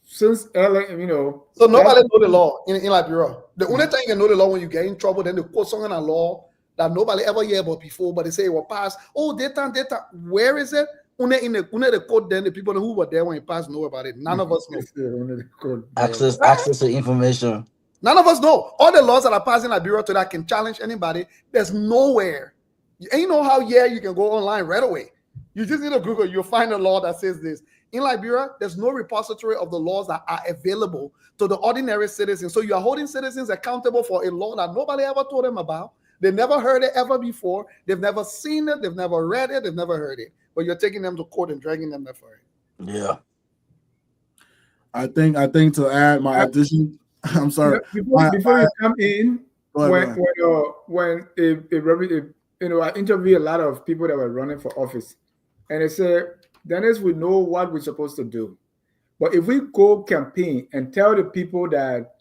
since early, you know. So nobody know the law in Liberia. The only time you can know the law when you get in trouble, then they quote something in a law that nobody ever hear about before, but they say it will pass. Oh, data. Where is it? Only the code, then the people who were there when it passed know about it. None of us know. Access to information. None of us know. All the laws that are passed in Liberia today can challenge anybody. There's nowhere. You know how you can go online right away. You just need to Google, you'll find a law that says this. In Liberia, there's no repository of the laws that are available to the ordinary citizens. So you are holding citizens accountable for a law that nobody ever told them about, They never heard it ever before. They've never seen it. They've never read it. They've never heard it. But you're taking them to court and dragging them there for it. Yeah. I think to add my addition, I'm sorry. Before you come in, Go ahead. when I interview a lot of people that were running for office, and they say, Dennis, we know what we're supposed to do, but if we go campaign and tell the people that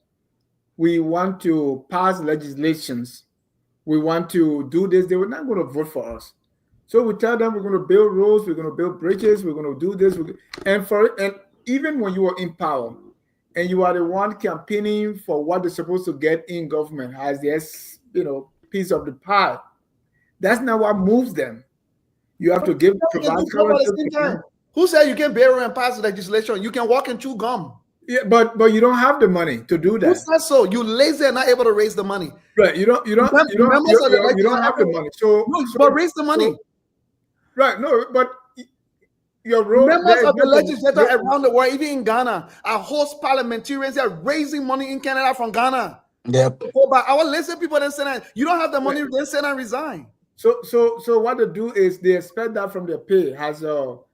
we want to pass legislations, we want to do this, they were not going to vote for us. So we tell them we're going to build roads, we're going to build bridges, we're going to do this, and even when you are in power and you are the one campaigning for what they're supposed to get in government as their piece of the pie, that's not what moves them. You have to give Who said you can bury and pass legislation? You can walk and chew gum. Yeah, but you don't have the money to do that. Who said so? You lazy and not able to raise the money. Right. You don't have the money. But raise the money. Right. No, but your role. Members of the legislature around the world, even in Ghana, are host parliamentarians. They are raising money in Canada from Ghana. Yep. But our lazy people then say that you don't have the money, then say and resign. So what they do is they expect that from their pay. As Joe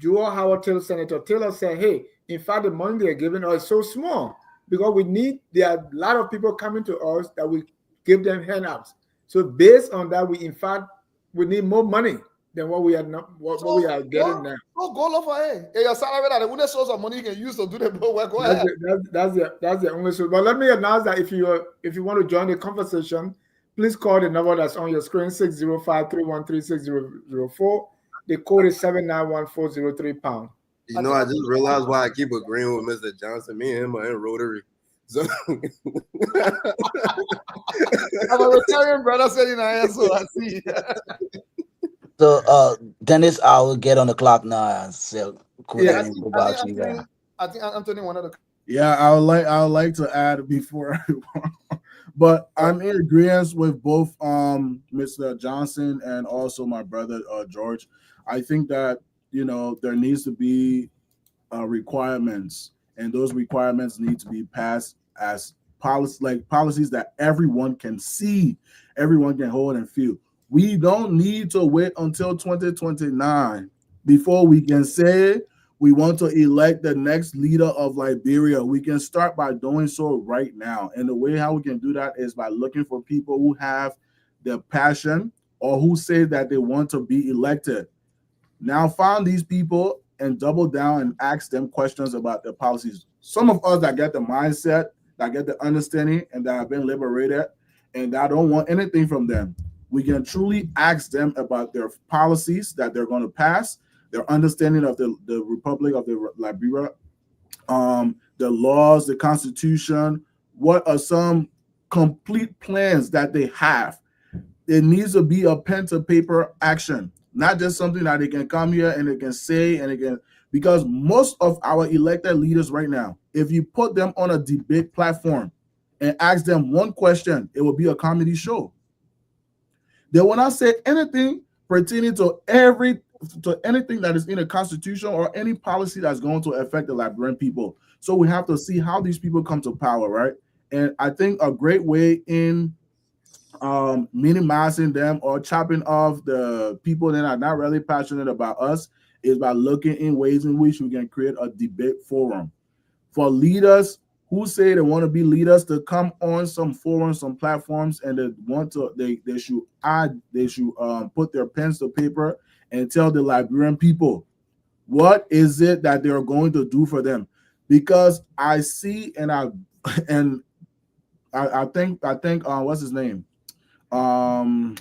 Howard Taylor, Senator Taylor said, hey, in fact, the money they're giving us is so small because there are a lot of people coming to us that we give them handouts. So based on that, we need more money than what we are getting now. So go look for it. Your salary that when source of money you can use to do the work. Go ahead. That's the only source. But let me announce that if you want to join the conversation, please call the number that's on your screen, 605-313-6004. The code is 791-403#. I just realized why I keep agreeing with Mr. Johnson. Me and him are in Rotary. So I'm a Rotarian brother sitting there, so I see. So, Dennis, I will get on the clock now and say, I think Anthony wanted to. Yeah, I would like to add before everyone, but I'm in agreement with both Mr. Johnson and also my brother George. I think that there needs to be requirements, and those requirements need to be passed as policies that everyone can see, everyone can hold and feel. We don't need to wait until 2029 before we can say we want to elect the next leader of Liberia. We can start by doing so right now. And the way how we can do that is by looking for people who have the passion or who say that they want to be elected. Now find these people and double down and ask them questions about their policies. Some of us that get the mindset, that get the understanding, and that have been liberated, and that don't want anything from them, we can truly ask them about their policies that they're going to pass, their understanding of the Republic of the Liberia, the laws, the Constitution. What are some complete plans that they have? It needs to be a pen to paper action, not just something that they can come here and they can say and they can, because most of our elected leaders right now, if you put them on a debate platform and ask them one question, it will be a comedy show. They will not say anything pertaining to anything that is in the Constitution or any policy that's going to affect the Liberian people. So we have to see how these people come to power, right? And I think a great way in minimizing them or chopping off the people that are not really passionate about us is by looking in ways in which we can create a debate forum for leaders who say they want to be leaders to come on some forums, some platforms, and they should put their pens to paper and tell the Liberian people what is it that they're going to do for them. Because I see and I think what's his name? I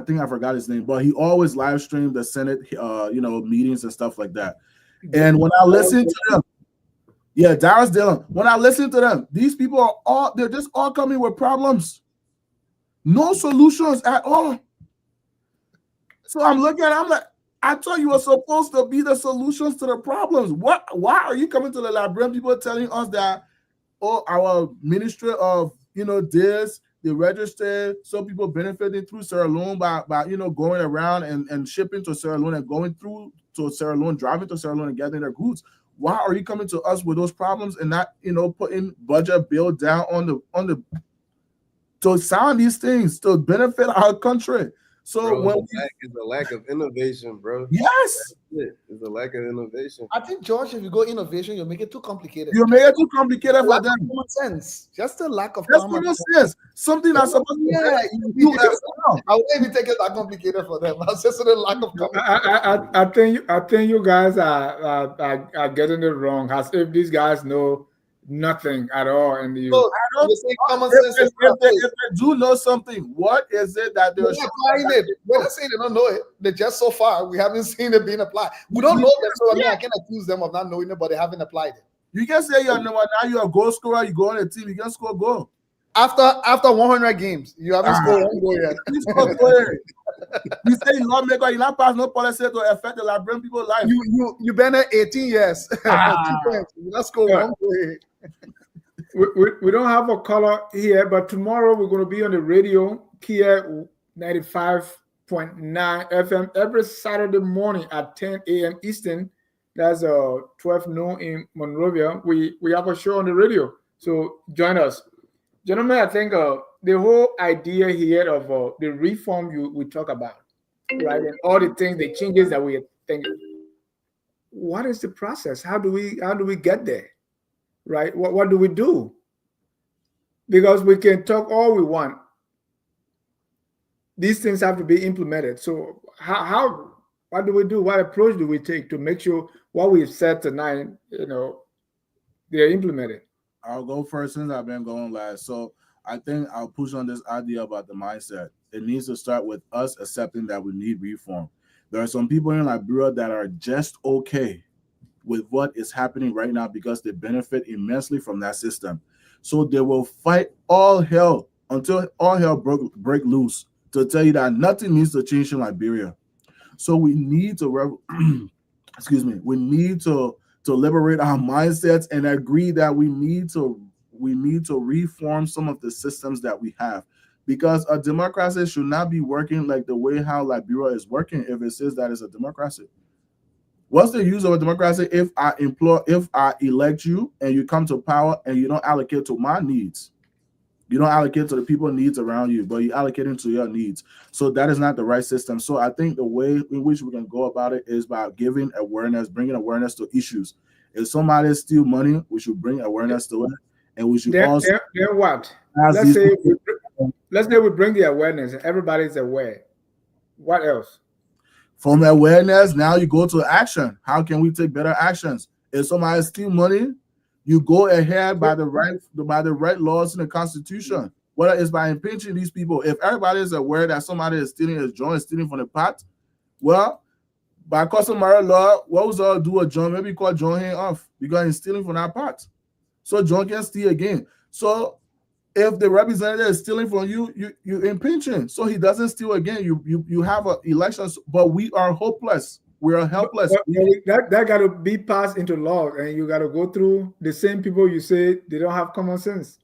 think I forgot his name, but he always live streamed the Senate meetings and stuff like that. And when I listen to them, Darius Dillon. When I listen to them, these people they're just all coming with problems. No solutions at all. So I'm looking at it, I'm like, I thought you were supposed to be the solutions to the problems. Why are you coming to the Liberian people telling us that, our Ministry of, this, they registered, some people benefiting through Sierra Leone by going around and shipping to Sierra Leone and going through to Sierra Leone, driving to Sierra Leone and getting their goods. Why are you coming to us with those problems and not, putting budget bill down to to sound these things to benefit our country. So Bro, when it's a lack of innovation, bro. yes, It's a lack of innovation. I think, George, if you go innovation, you make it too complicated. you make it too complicated for Lack of them. common sense. Just a lack of That's common common sense. Something that's supposed to Yeah, you as well. I wouldn't even take it that complicated for them. That's just a lack of common I think you guys are getting it wrong. As if these guys know nothing at all, and you. So, I don't. you say common If, sense if, is if, they, if they do know something, what is it that they're They're applying it. We're not saying they don't know it. They just so far we haven't seen it being applied. We don't know them, so I mean I can't accuse them of not knowing it, but they haven't applied it. You can say you're now you're a goal scorer, you go on a team, you can score goal. After 100 games, you haven't scored one goal yet. You score goal. You say you lawmaker, you not pass no policy to affect the Liberian people's life. You been there 18 years. 2 points. You not score one goal. We don't have a caller here, but tomorrow we're going to be on the radio, Kia 95.9 FM, every Saturday morning at 10 a.m. Eastern. That's 12 noon in Monrovia. We have a show on the radio, so join us. Gentlemen, I think the whole idea here of the reform we talk about, right, and all the things, the changes that we are thinking, what is the process? How do we get there? Right? What do we do? Because we can talk all we want. These things have to be implemented. So what do we do? What approach do we take to make sure what we've said tonight, they're implemented? I'll go first since I've been going last. So I think I'll push on this idea about the mindset. It needs to start with us accepting that we need reform. There are some people in Liberia that are just okay with what is happening right now because they benefit immensely from that system. So they will fight all hell until all hell break loose to tell you that nothing needs to change in Liberia. So we need to we need to liberate our mindsets and agree that we need to reform some of the systems that we have, because a democracy should not be working like the way how Liberia is working if it says that it's a democracy. What's the use of a democracy if I elect you and you come to power and you don't allocate to my needs? You don't allocate to the people's needs around you, but you allocate into your needs. So that is not the right system. So I think the way in which we can go about it is by giving awareness, bringing awareness to issues. If somebody steals money, we should bring awareness to it, and we should also. Then what? Let's say we bring the awareness. Everybody's aware. What else? From awareness, now you go to action. How can we take better actions? If somebody steals money, you go ahead by the right laws in the Constitution. Whether it's by impeaching these people. If everybody is aware that somebody is stealing his joint, stealing from the pot, well, by customary law, what was all do a John? Maybe call John hand off because he's stealing from that pot. So John can steal again. So if the representative is stealing from you, you impeach him. So he doesn't steal again. You have elections, but we are hopeless. We are helpless. But that got to be passed into law, and you got to go through the same people you say they don't have common sense.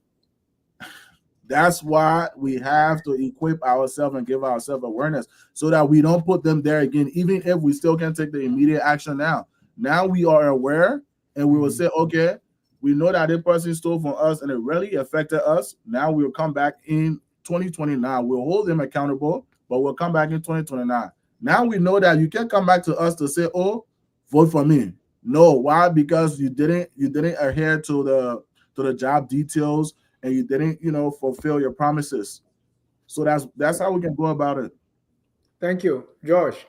That's why we have to equip ourselves and give ourselves awareness so that we don't put them there again, even if we still can take the immediate action now. Now we are aware, and we will say, okay, we know that this person stole from us and it really affected us. Now we'll come back in 2029. We'll hold them accountable, but we'll come back in 2029. Now we know that you can't come back to us to say, oh, vote for me. No, why? Because you didn't adhere to the job details and you didn't, fulfill your promises. So that's how we can go about it. Thank you, Josh.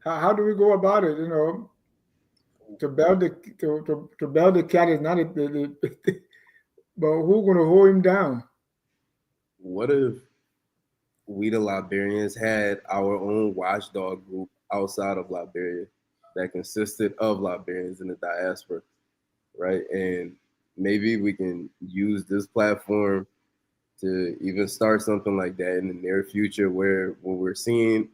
How do we go about it? To build the cat is not but who's going to hold him down? What if we, the Liberians, had our own watchdog group outside of Liberia that consisted of Liberians in the diaspora, right? And maybe we can use this platform to even start something like that in the near future, where when we're seeing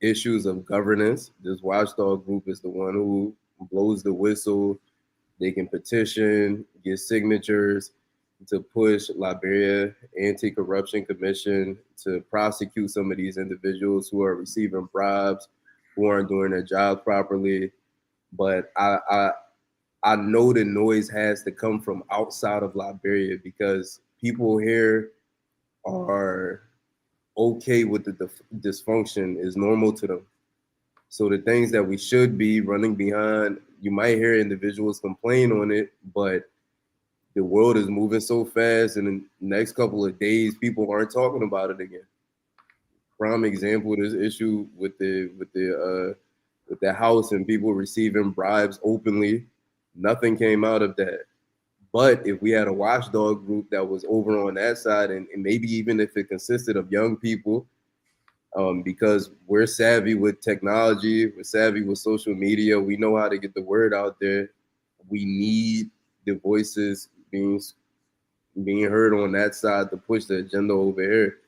issues of governance, this watchdog group is the one who blows the whistle. They can petition, get signatures to push Liberia Anti-Corruption Commission to prosecute some of these individuals who are receiving bribes, who aren't doing their job properly. But I know the noise has to come from outside of Liberia, because people here are okay with the dysfunction is normal to them. So the things that we should be running behind, you might hear individuals complain on it, but the world is moving so fast, and in the next couple of days, people aren't talking about it again. Prime example, this issue with the house and people receiving bribes openly, nothing came out of that. But if we had a watchdog group that was over on that side, and maybe even if it consisted of young people, because we're savvy with technology, we're savvy with social media, we know how to get the word out there. We need the voices being heard on that side to push the agenda over here.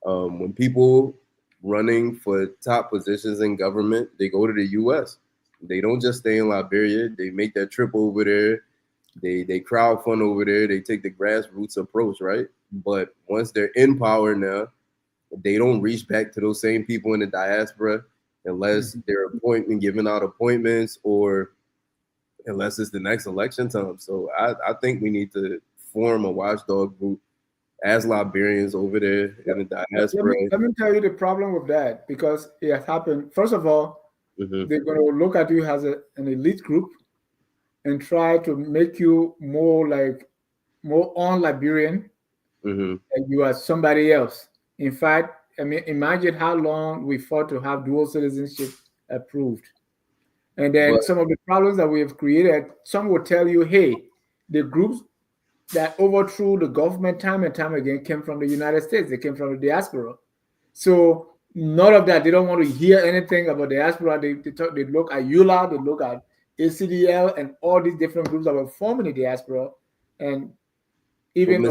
When people running for top positions in government, they go to the U.S. They don't just stay in Liberia. They make that trip over there. They crowdfund over there. They take the grassroots approach, right? But once they're in power now, they don't reach back to those same people in the diaspora unless they're appointing, giving out appointments, or unless it's the next election time. So I think we need to form a watchdog group as Liberians over there in the diaspora. Let me tell you the problem with that, because it has happened. First of all, they're going to look at you as an elite group and try to make you more on Liberian, and you are somebody else. In fact, I mean, imagine how long we fought to have dual citizenship approved. And then some of the problems that we have created, some will tell you, hey, the groups that overthrew the government time and time again came from the United States. They came from the diaspora. So none of that. They don't want to hear anything about diaspora. They look at ULA, they look at ACDL, and all these different groups that were forming the diaspora. And even there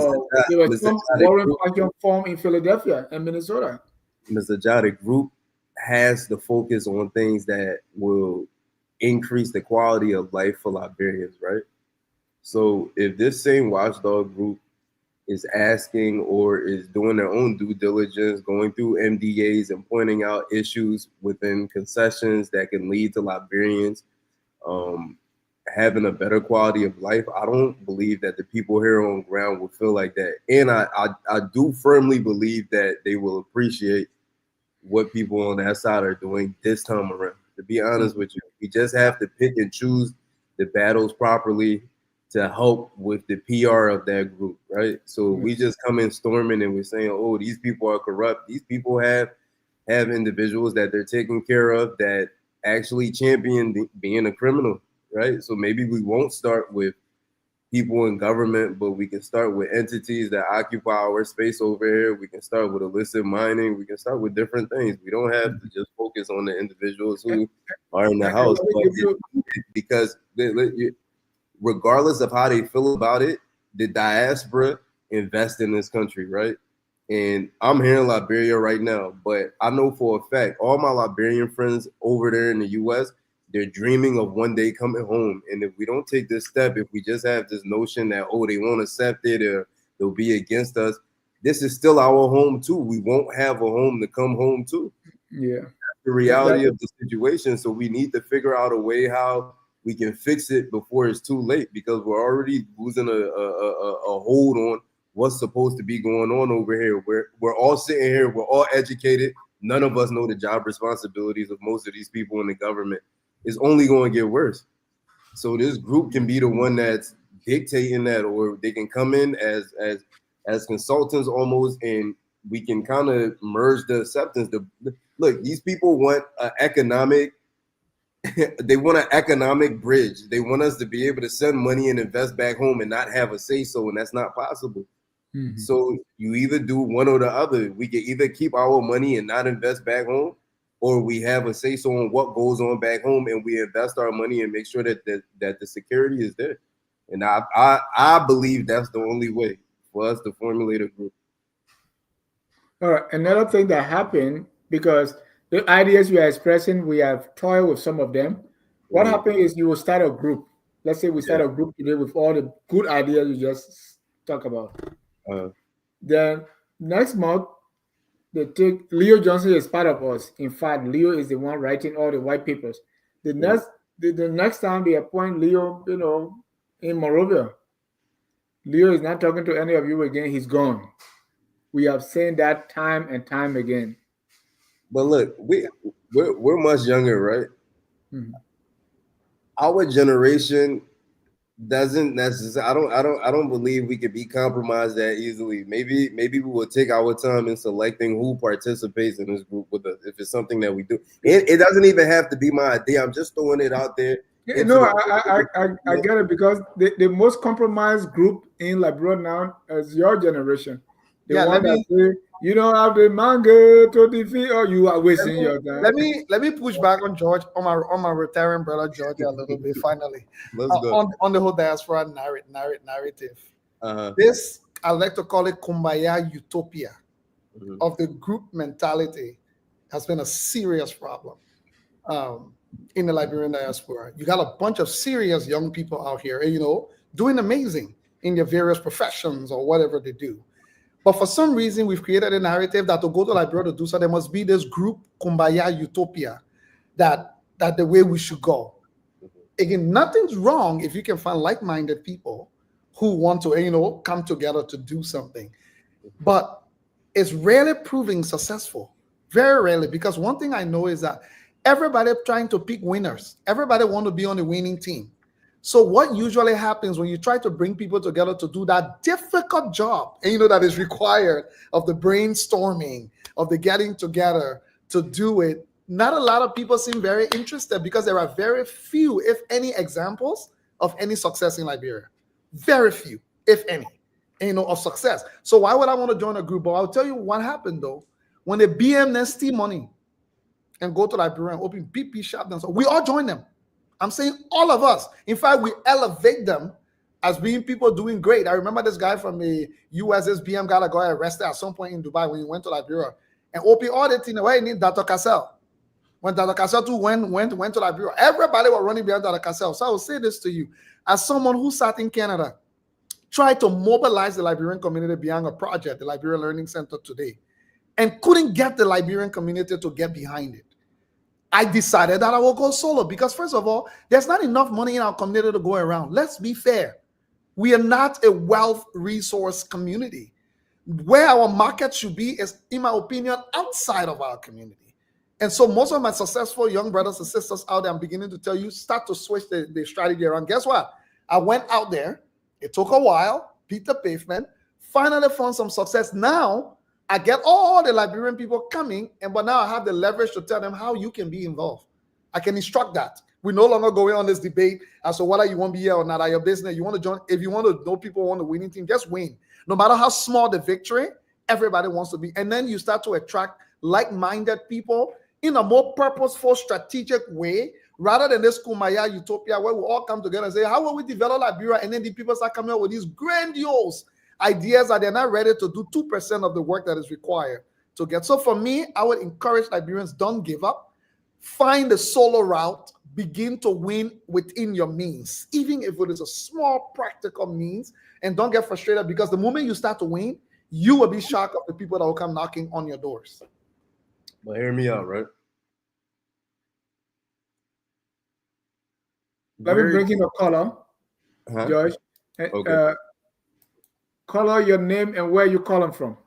was some warring faction formed in Philadelphia and Minnesota. Mr. Jha, the group has the focus on things that will increase the quality of life for Liberians, right? So if this same watchdog group is asking or is doing their own due diligence, going through MDAs and pointing out issues within concessions that can lead to Liberians having a better quality of life, I don't believe that the people here on ground will feel like that. And I do firmly believe that they will appreciate what people on that side are doing this time around. To be honest with you, we just have to pick and choose the battles properly to help with the PR of that group, right? So we just come in storming and we're saying, oh, these people are corrupt. These people have individuals that they're taking care of that actually champion being a criminal, right? So maybe we won't start with people in government, but we can start with entities that occupy our space over here. We can start with illicit mining. We can start with different things. We don't have to just focus on the individuals who are in the house, because regardless of how they feel about it, the diaspora invest in this country, right? And I'm here in Liberia right now, but I know for a fact all my Liberian friends over there in the US, they're dreaming of one day coming home. And if we don't take this step, if we just have this notion that, oh, they won't accept it or they'll be against us, this is still our home too. We won't have a home to come home to. Yeah. That's the reality of the situation. So we need to figure out a way how we can fix it before it's too late, because we're already losing a hold on what's supposed to be going on over here. We're all sitting here, we're all educated. None of us know the job responsibilities of most of these people in the government. It's only going to get worse. So this group can be the one that's dictating that, or they can come in as consultants almost, and we can kind of merge the acceptance. Look, these people want an economic they want an economic bridge. They want us to be able to send money and invest back home and not have a say so, and that's not possible. So you either do one or the other. We can either keep our money and not invest back home, or we have a say so on what goes on back home and we invest our money and make sure that the security is there. And I believe that's the only way for us to formulate a group. All right. Another thing that happened, because the ideas we are expressing, we have toyed with some of them. What happened is you will start a group. Let's say we start a group today with all the good ideas we just talk about. Then next month, they take Leo Johnson is part of us. In fact, Leo is the one writing all the white papers. The next time they appoint Leo, in Morovia, Leo is not talking to any of you again. He's gone. We have seen that time and time again. But look, we're much younger, right? Mhm. Our generation doesn't necessarily. I don't believe we could be compromised that easily. Maybe we will take our time in selecting who participates in this group with us if it's something that we do. It doesn't even have to be my idea. I'm just throwing it out there. You know, I get it, because the most compromised group in Liberia now is your generation. The Yeah, one that say, you don't have the manga to defeat, or you are wasting your time. let me push back on George, on my retiring brother George a little bit. Finally, Let's go. on the whole diaspora narrative. Uh-huh. This, I like to call it kumbaya utopia Mhm. of the group mentality, has been a serious problem in the Liberian diaspora. You got a bunch of serious young people out here, you know, doing amazing in their various professions or whatever they do. But for some reason, we've created a narrative that to go to Liberia to do so, there must be this group kumbaya utopia that the way we should go. Again, nothing's wrong if you can find like-minded people who want to, you know, come together to do something. But it's rarely proving successful. Very rarely, because one thing I know is that everybody trying to pick winners. Everybody want to be on the winning team. So what usually happens when you try to bring people together to do that difficult job, and you know that is required of the brainstorming, of the getting together to do it, not a lot of people seem very interested, because there are very few, if any, examples of any success in Liberia. Very few, if any, you know, of success. So why would I want to join a group? But I'll tell you what happened though. When the BM steal money and go to Liberia and open BP shop, and so we all join them. I'm saying all of us. In fact, we elevate them as being people doing great. I remember this guy from the US, this BM got arrested at some point in Dubai when he went to Liberia. And OP auditing away need Dr. Cassell. When Dr. Cassell too went to Liberia, everybody was running behind Dr. Cassell. So I will say this to you, as someone who sat in Canada, tried to mobilize the Liberian community behind a project, the Liberian Learning Center today, and couldn't get the Liberian community to get behind it. I decided that I will go solo, because first of all, there's not enough money in our community to go around. Let's be fair. We are not a wealth resource community. Where our market should be is, in my opinion, outside of our community. And so most of my successful young brothers and sisters out there, I'm beginning to tell you, start to switch the strategy around. Guess what? I went out there. It took a while, beat the pavement, finally found some success. Now, I get all the Liberian people coming, but now I have the leverage to tell them how you can be involved. I can instruct that. We're no longer going on this debate as to whether you want to be here or not. At your business, you want to join. If you want to know people on the winning team, just win. No matter how small the victory, everybody wants to be. And then you start to attract like-minded people in a more purposeful, strategic way, rather than this kumbaya utopia where we all come together and say, how will we develop Liberia? And then the people start coming up with these grandiose ideas that they're not ready to do 2% of the work that is required to get. So for me, I would encourage Liberians, don't give up. Find a solo route. Begin to win within your means, even if it is a small practical means. And don't get frustrated, because the moment you start to win, you will be shocked of the people that will come knocking on your doors. But hear me out, right? Let me bring in a caller, George. Okay. Caller, your name and where you calling from.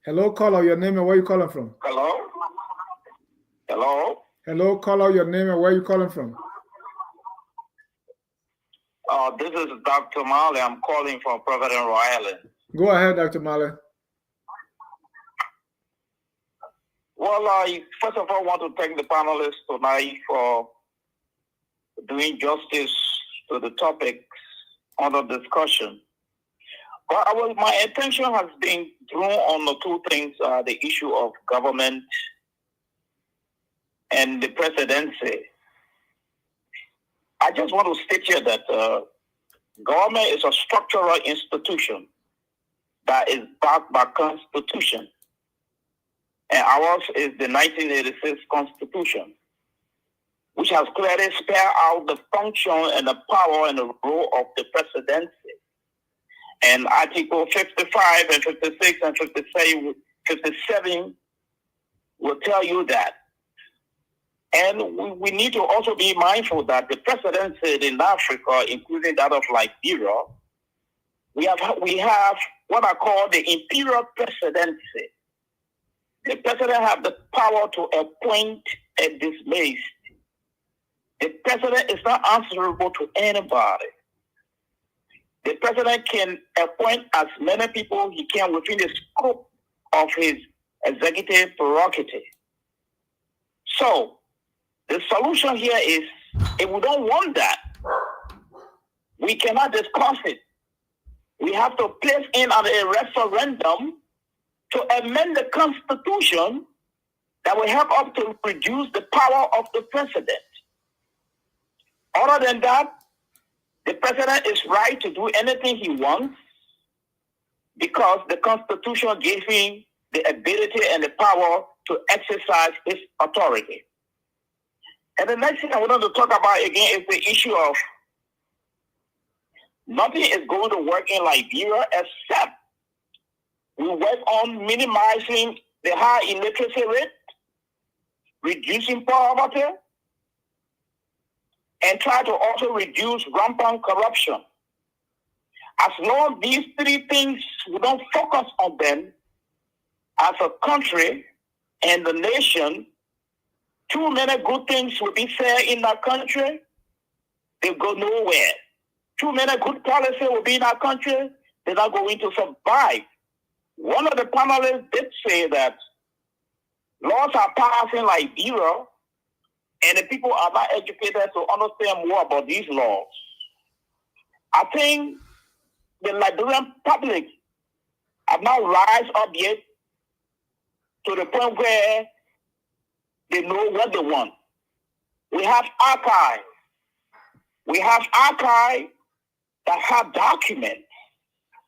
Hello, caller, your name and where you calling from. Hello? Hello? Hello, caller, your name and where you calling from. This is Dr. Marley. I'm calling from Providence, Rhode Island. Go ahead, Dr. Marley. Well, first of all, I want to thank the panelists tonight for doing justice to the topics under discussion. But my attention has been drawn on the two things, the issue of government and the presidency. I just want to state here that government is a structural institution that is backed by Constitution. And ours is the 1986 Constitution, which has clearly spelled out the function and the power and the role of the presidency. And Article 55 and 56 and 57 will tell you that. And we need to also be mindful that the presidency in Africa, including that of Liberia, we have what I call the imperial presidency. The president have the power to appoint and dismiss. The president is not answerable to anybody. The president can appoint as many people he can within the scope of his executive prerogative. So the solution here is, if we don't want that, we cannot discuss it. We have to place in a referendum to amend the Constitution that will help us to reduce the power of the president. Other than that, the president is right to do anything he wants because the Constitution gives him the ability and the power to exercise his authority. And the next thing I wanted to talk about again is the issue of nothing is going to work in Liberia except we work on minimizing the high illiteracy rate, reducing poverty, and try to also reduce rampant corruption. As long as these three things, we don't focus on them as a country and the nation, too many good things will be said in our country, they go nowhere. Too many good policies will be in our country, they're not going to survive. One of the panelists did say that laws are passed in Liberia and the people are not educated to understand more about these laws. I think the Liberian public have not rise up yet to the point where they know what they want. We have archives. We have archives that have documents.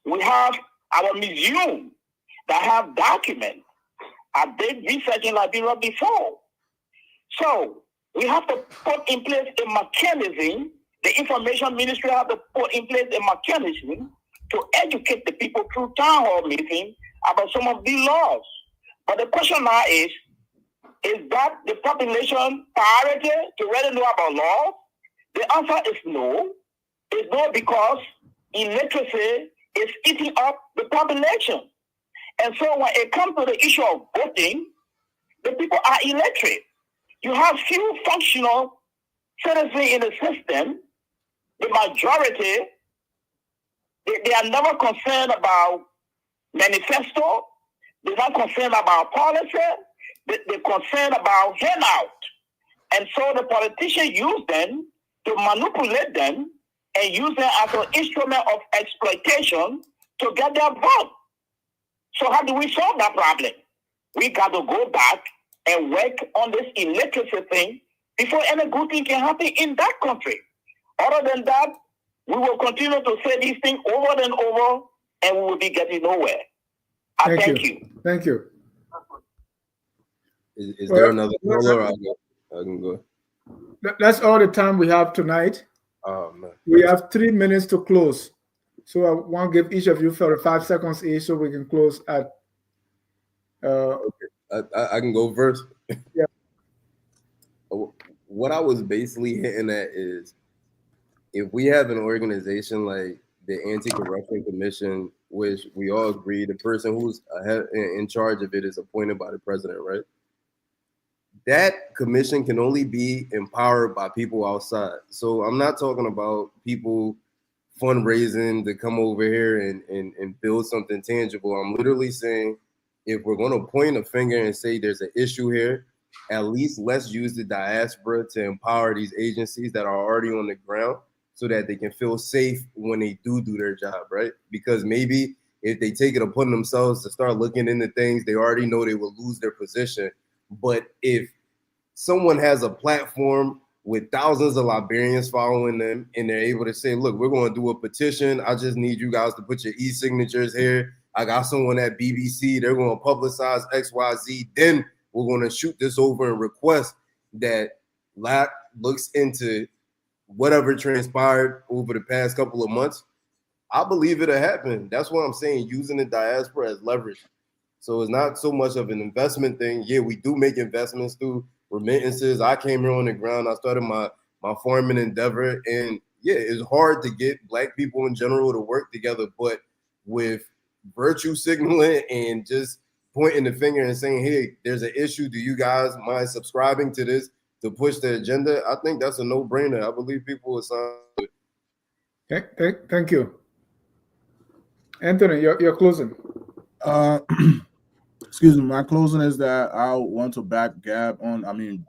We have our museum that have documents. I did research in Liberia before. So we have to put in place a mechanism. The information ministry have to put in place a mechanism to educate the people through town hall meetings about some of these laws. But the question now is that the population priority to really know about laws? The answer is no. It's no, because illiteracy is eating up the population. And so when it comes to the issue of voting, the people are illiterate. You have few functional citizens in the system. The majority, they are never concerned about manifesto. They're not concerned about policy. They're concerned about handout. And so the politicians use them to manipulate them and use them as an instrument of exploitation to get their vote. So how do we solve that problem? We got to go back and work on this illiteracy thing before any good thing can happen in that country. Other than that, we will continue to say these things over and over, and we will be getting nowhere. I thank you. Thank you. Is there another caller? I can go. That's all the time we have tonight. Oh, man. We have 3 minutes to close. So I want to give each of you 35 seconds each so we can close at... Okay. I can go first. Yeah. What I was basically hitting at is, if we have an organization like the Anti-Corruption Commission, which we all agree the person who's in charge of it is appointed by the president, right? That commission can only be empowered by people outside. So I'm not talking about people fundraising to come over here and build something tangible. I'm literally saying, if we're going to point a finger and say there's an issue here, at least let's use the diaspora to empower these agencies that are already on the ground so that they can feel safe when they do their job, right? Because maybe if they take it upon themselves to start looking into things, they already know they will lose their position. But if someone has a platform with thousands of Liberians following them and they're able to say, look, we're going to do a petition. I just need you guys to put your e-signatures here. I got someone at BBC. They're going to publicize XYZ. Then we're going to shoot this over and request that LAC looks into whatever transpired over the past couple of months. I believe it'll happen. That's what I'm saying, using the diaspora as leverage. So it's not so much of an investment thing. Yeah, we do make investments through remittances. I came here on the ground. I started my farming endeavor. And yeah, it's hard to get Black people in general to work together, but with virtue signaling and just pointing the finger and saying, hey, there's an issue. Do you guys mind subscribing to this to push the agenda? I think that's a no-brainer. I believe people will sign. Thank you. Anthony, you're closing. Excuse me. My closing is that I want to back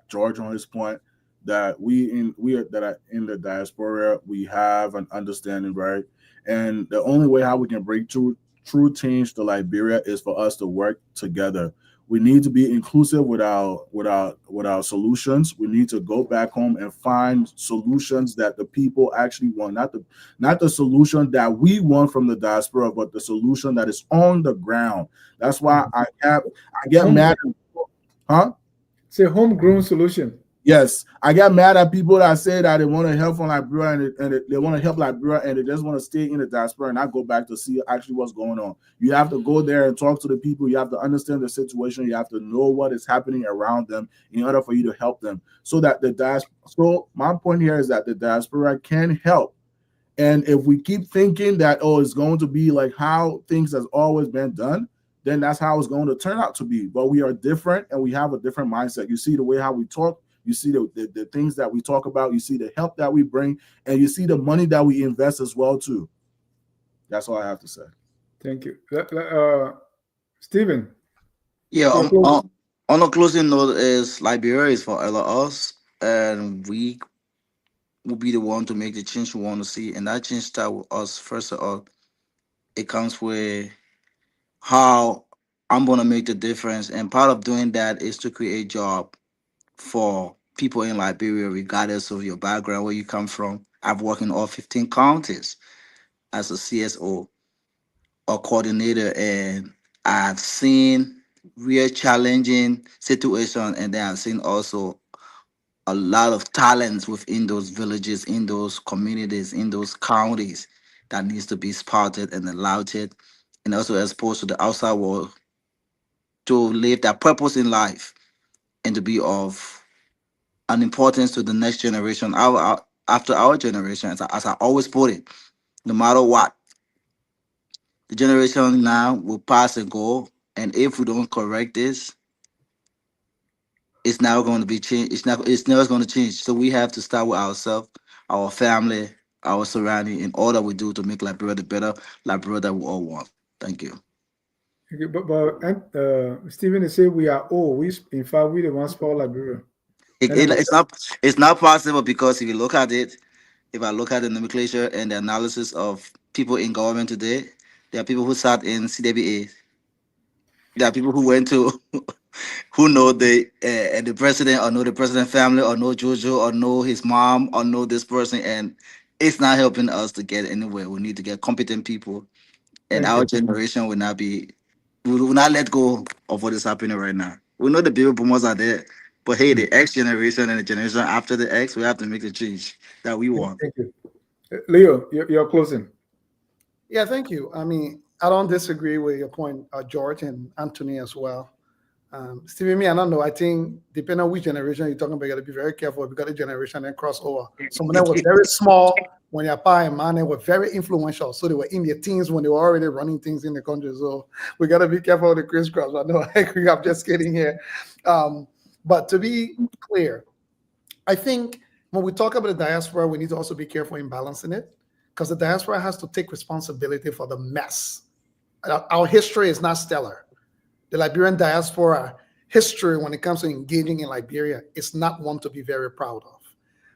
George on his point that that are in the diaspora, we have an understanding, right? And the only way how we can break true change to Liberia is for us to work together. We need to be inclusive with our solutions. We need to go back home and find solutions that the people actually want, not the solution that we want from the diaspora, but the solution that is on the ground. That's why I get mad. Huh? It's a homegrown solution. Yes, I get mad at people that say that they want to help from Liberia and they want to help Liberia and they just want to stay in the diaspora and not go back to see actually what's going on. You have to go there and talk to the people. You have to understand the situation. You have to know what is happening around them in order for you to help them. So that the diaspora. So my point here is that the diaspora can help. And if we keep thinking that it's going to be like how things has always been done, then that's how it's going to turn out to be. But we are different and we have a different mindset. You see the way how we talk. You see the things that we talk about. You see the help that we bring, and you see the money that we invest as well too. That's all I have to say. Thank you, Stephen. Yeah. On a closing note, is Liberia is for all of us, and we will be the one to make the change we want to see, and that change start with us. First of all, it comes with how I'm gonna make the difference, and part of doing that is to create job for people in Liberia, regardless of your background, where you come from. I've worked in all 15 counties as a CSO or coordinator, and I've seen real challenging situations, and then I've seen also a lot of talents within those villages, in those communities, in those counties that needs to be spotted and allowed, and also exposed to the outside world to live their purpose in life and to be of an importance to the next generation, after our generation. As I always put it, no matter what, the generation now will pass and go, and if we don't correct this, it's now going to be changed. It's never going to change. So we have to start with ourselves, our family, our surrounding, in all that we do to make Liberia the better Liberia that we all want. Thank you. Okay, but Stephen is saying we are old. In fact, we the ones for Liberia. It's not possible, because if you look at it, if I look at the nomenclature and the analysis of people in government today, there are people who sat in CWA. There are people who went to who know the president, or know the president family, or know Jojo, or know his mom, or know this person, and it's not helping us to get anywhere. We need to get competent people, and our generation will not let go of what is happening right now. We know the baby boomers are there, but hey, the X generation and the generation after the X, we have to make the change that we want. Thank you. Leo, you're closing. Yeah, thank you. I mean, I don't disagree with your point, George and Anthony as well. Stevie, I don't know. I think depending on which generation you're talking about, you got to be very careful because the generation then cross over. Some of them were very small when their pa and man were very influential. So they were in their teens when they were already running things in the country. So we got to be careful with the crisscross. I know I agree. I'm just kidding here. But to be clear, I think when we talk about the diaspora, we need to also be careful in balancing it, because the diaspora has to take responsibility for the mess. Our history is not stellar. The Liberian diaspora history, when it comes to engaging in Liberia, is not one to be very proud of.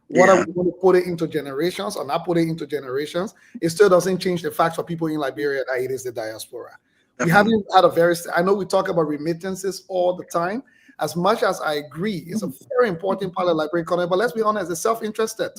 Whether we want to put it into generations or not put it into generations, it still doesn't change the fact for people in Liberia that it is the diaspora. Definitely. We haven't had a very, I know we talk about remittances all the time. As much as I agree, it's a very important part of the Liberian economy, but let's be honest, it's self-interested.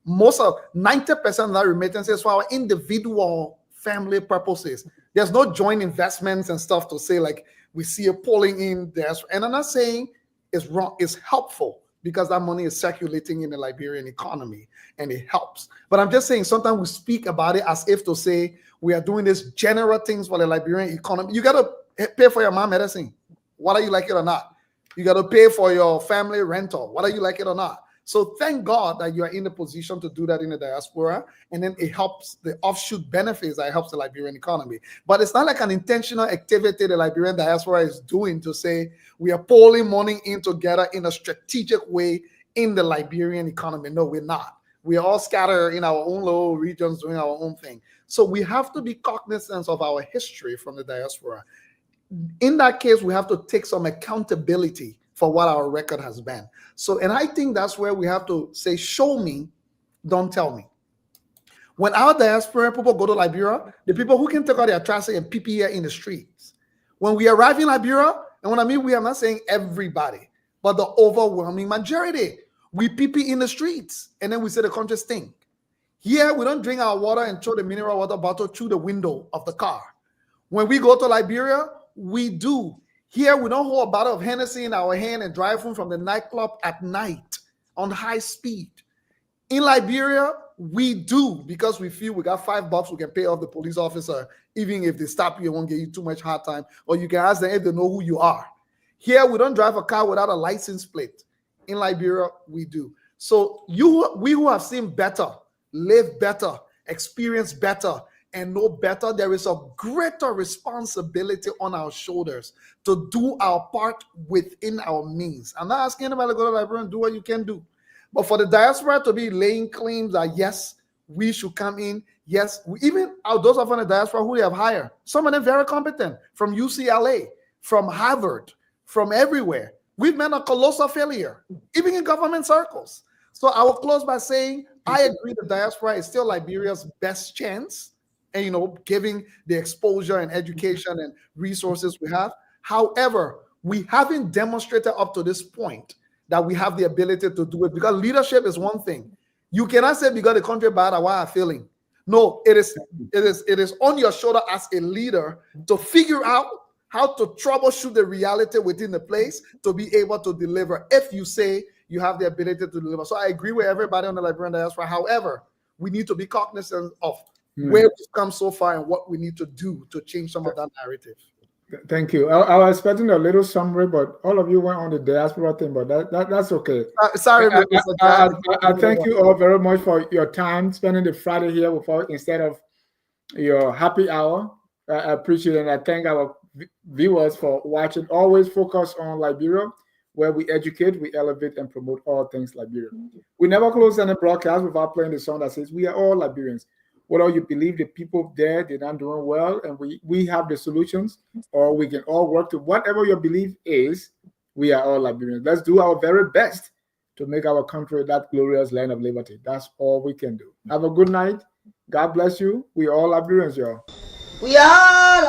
Most of 90% of that remittances for our individual family purposes. There's no joint investments and stuff to say like we see a pulling in there. And I'm not saying it's wrong, it's helpful because that money is circulating in the Liberian economy and it helps. But I'm just saying sometimes we speak about it as if to say we are doing this general things for the Liberian economy. You got to pay for your mom medicine, whether you like it or not. You got to pay for your family rental, whether you like it or not. So thank God that you are in the position to do that in the diaspora, and then it helps the offshoot benefits that helps the Liberian economy. But it's not like an intentional activity the Liberian diaspora is doing to say we are pulling money in together in a strategic way in the Liberian economy. No, we're not. We are all scattered in our own little regions doing our own thing. So we have to be cognizant of our history from the diaspora. In that case, we have to take some accountability for what our record has been. So, and I think that's where we have to say, show me, don't tell me. When our diaspora people go to Liberia, the people who can take out their trash and pee here in the streets. When we arrive in Liberia, and when I mean we, I'm not saying everybody, but the overwhelming majority, we pee in the streets, and then we say the country stink. Here, we don't drink our water and throw the mineral water bottle through the window of the car. When we go to Liberia, we do. Here, we don't hold a bottle of Hennessy in our hand and drive home from the nightclub at night on high speed. In Liberia, we do, because we feel we got $5 we can pay off the police officer, even if they stop you and won't give you too much hard time, or you can ask them if they know who you are. Here, we don't drive a car without a license plate. In Liberia, we do. So we who have seen better, live better, experience better, and know better, there is a greater responsibility on our shoulders to do our part within our means. I'm not asking anybody to go to Liberia and do what you can do. But for the diaspora to be laying claims that, yes, we should come in, yes, even those of the diaspora who we have hired, some of them very competent, from UCLA, from Harvard, from everywhere. We've been a colossal failure, even in government circles. So I will close by saying, I agree the diaspora is still Liberia's best chance, and giving the exposure and education and resources we have. However, we haven't demonstrated up to this point that we have the ability to do it, because leadership is one thing. You cannot say because the country bad, why I'm feeling. No, it is on your shoulder as a leader to figure out how to troubleshoot the reality within the place to be able to deliver, if you say you have the ability to deliver. So I agree with everybody on the Liberian diaspora. However, we need to be cognizant of where we've come so far and what we need to do to change some of that narrative. Thank you. I was expecting a little summary, but all of you went on the diaspora thing, but that's okay. Sorry, I thank you all very much for your time spending the Friday here with us instead of your happy hour. I appreciate it, and I thank our viewers for watching. Always focus on Liberia, where we educate, we elevate, and promote all things Liberia. We never close any broadcast without playing the song that says we are all Liberians. Whether you believe the people there, they're not doing well, and we have the solutions, or we can all work to whatever your belief is, we are all Liberians. Let's do our very best to make our country that glorious land of liberty. That's all we can do. Have a good night. God bless you. We are all Liberians, y'all. We all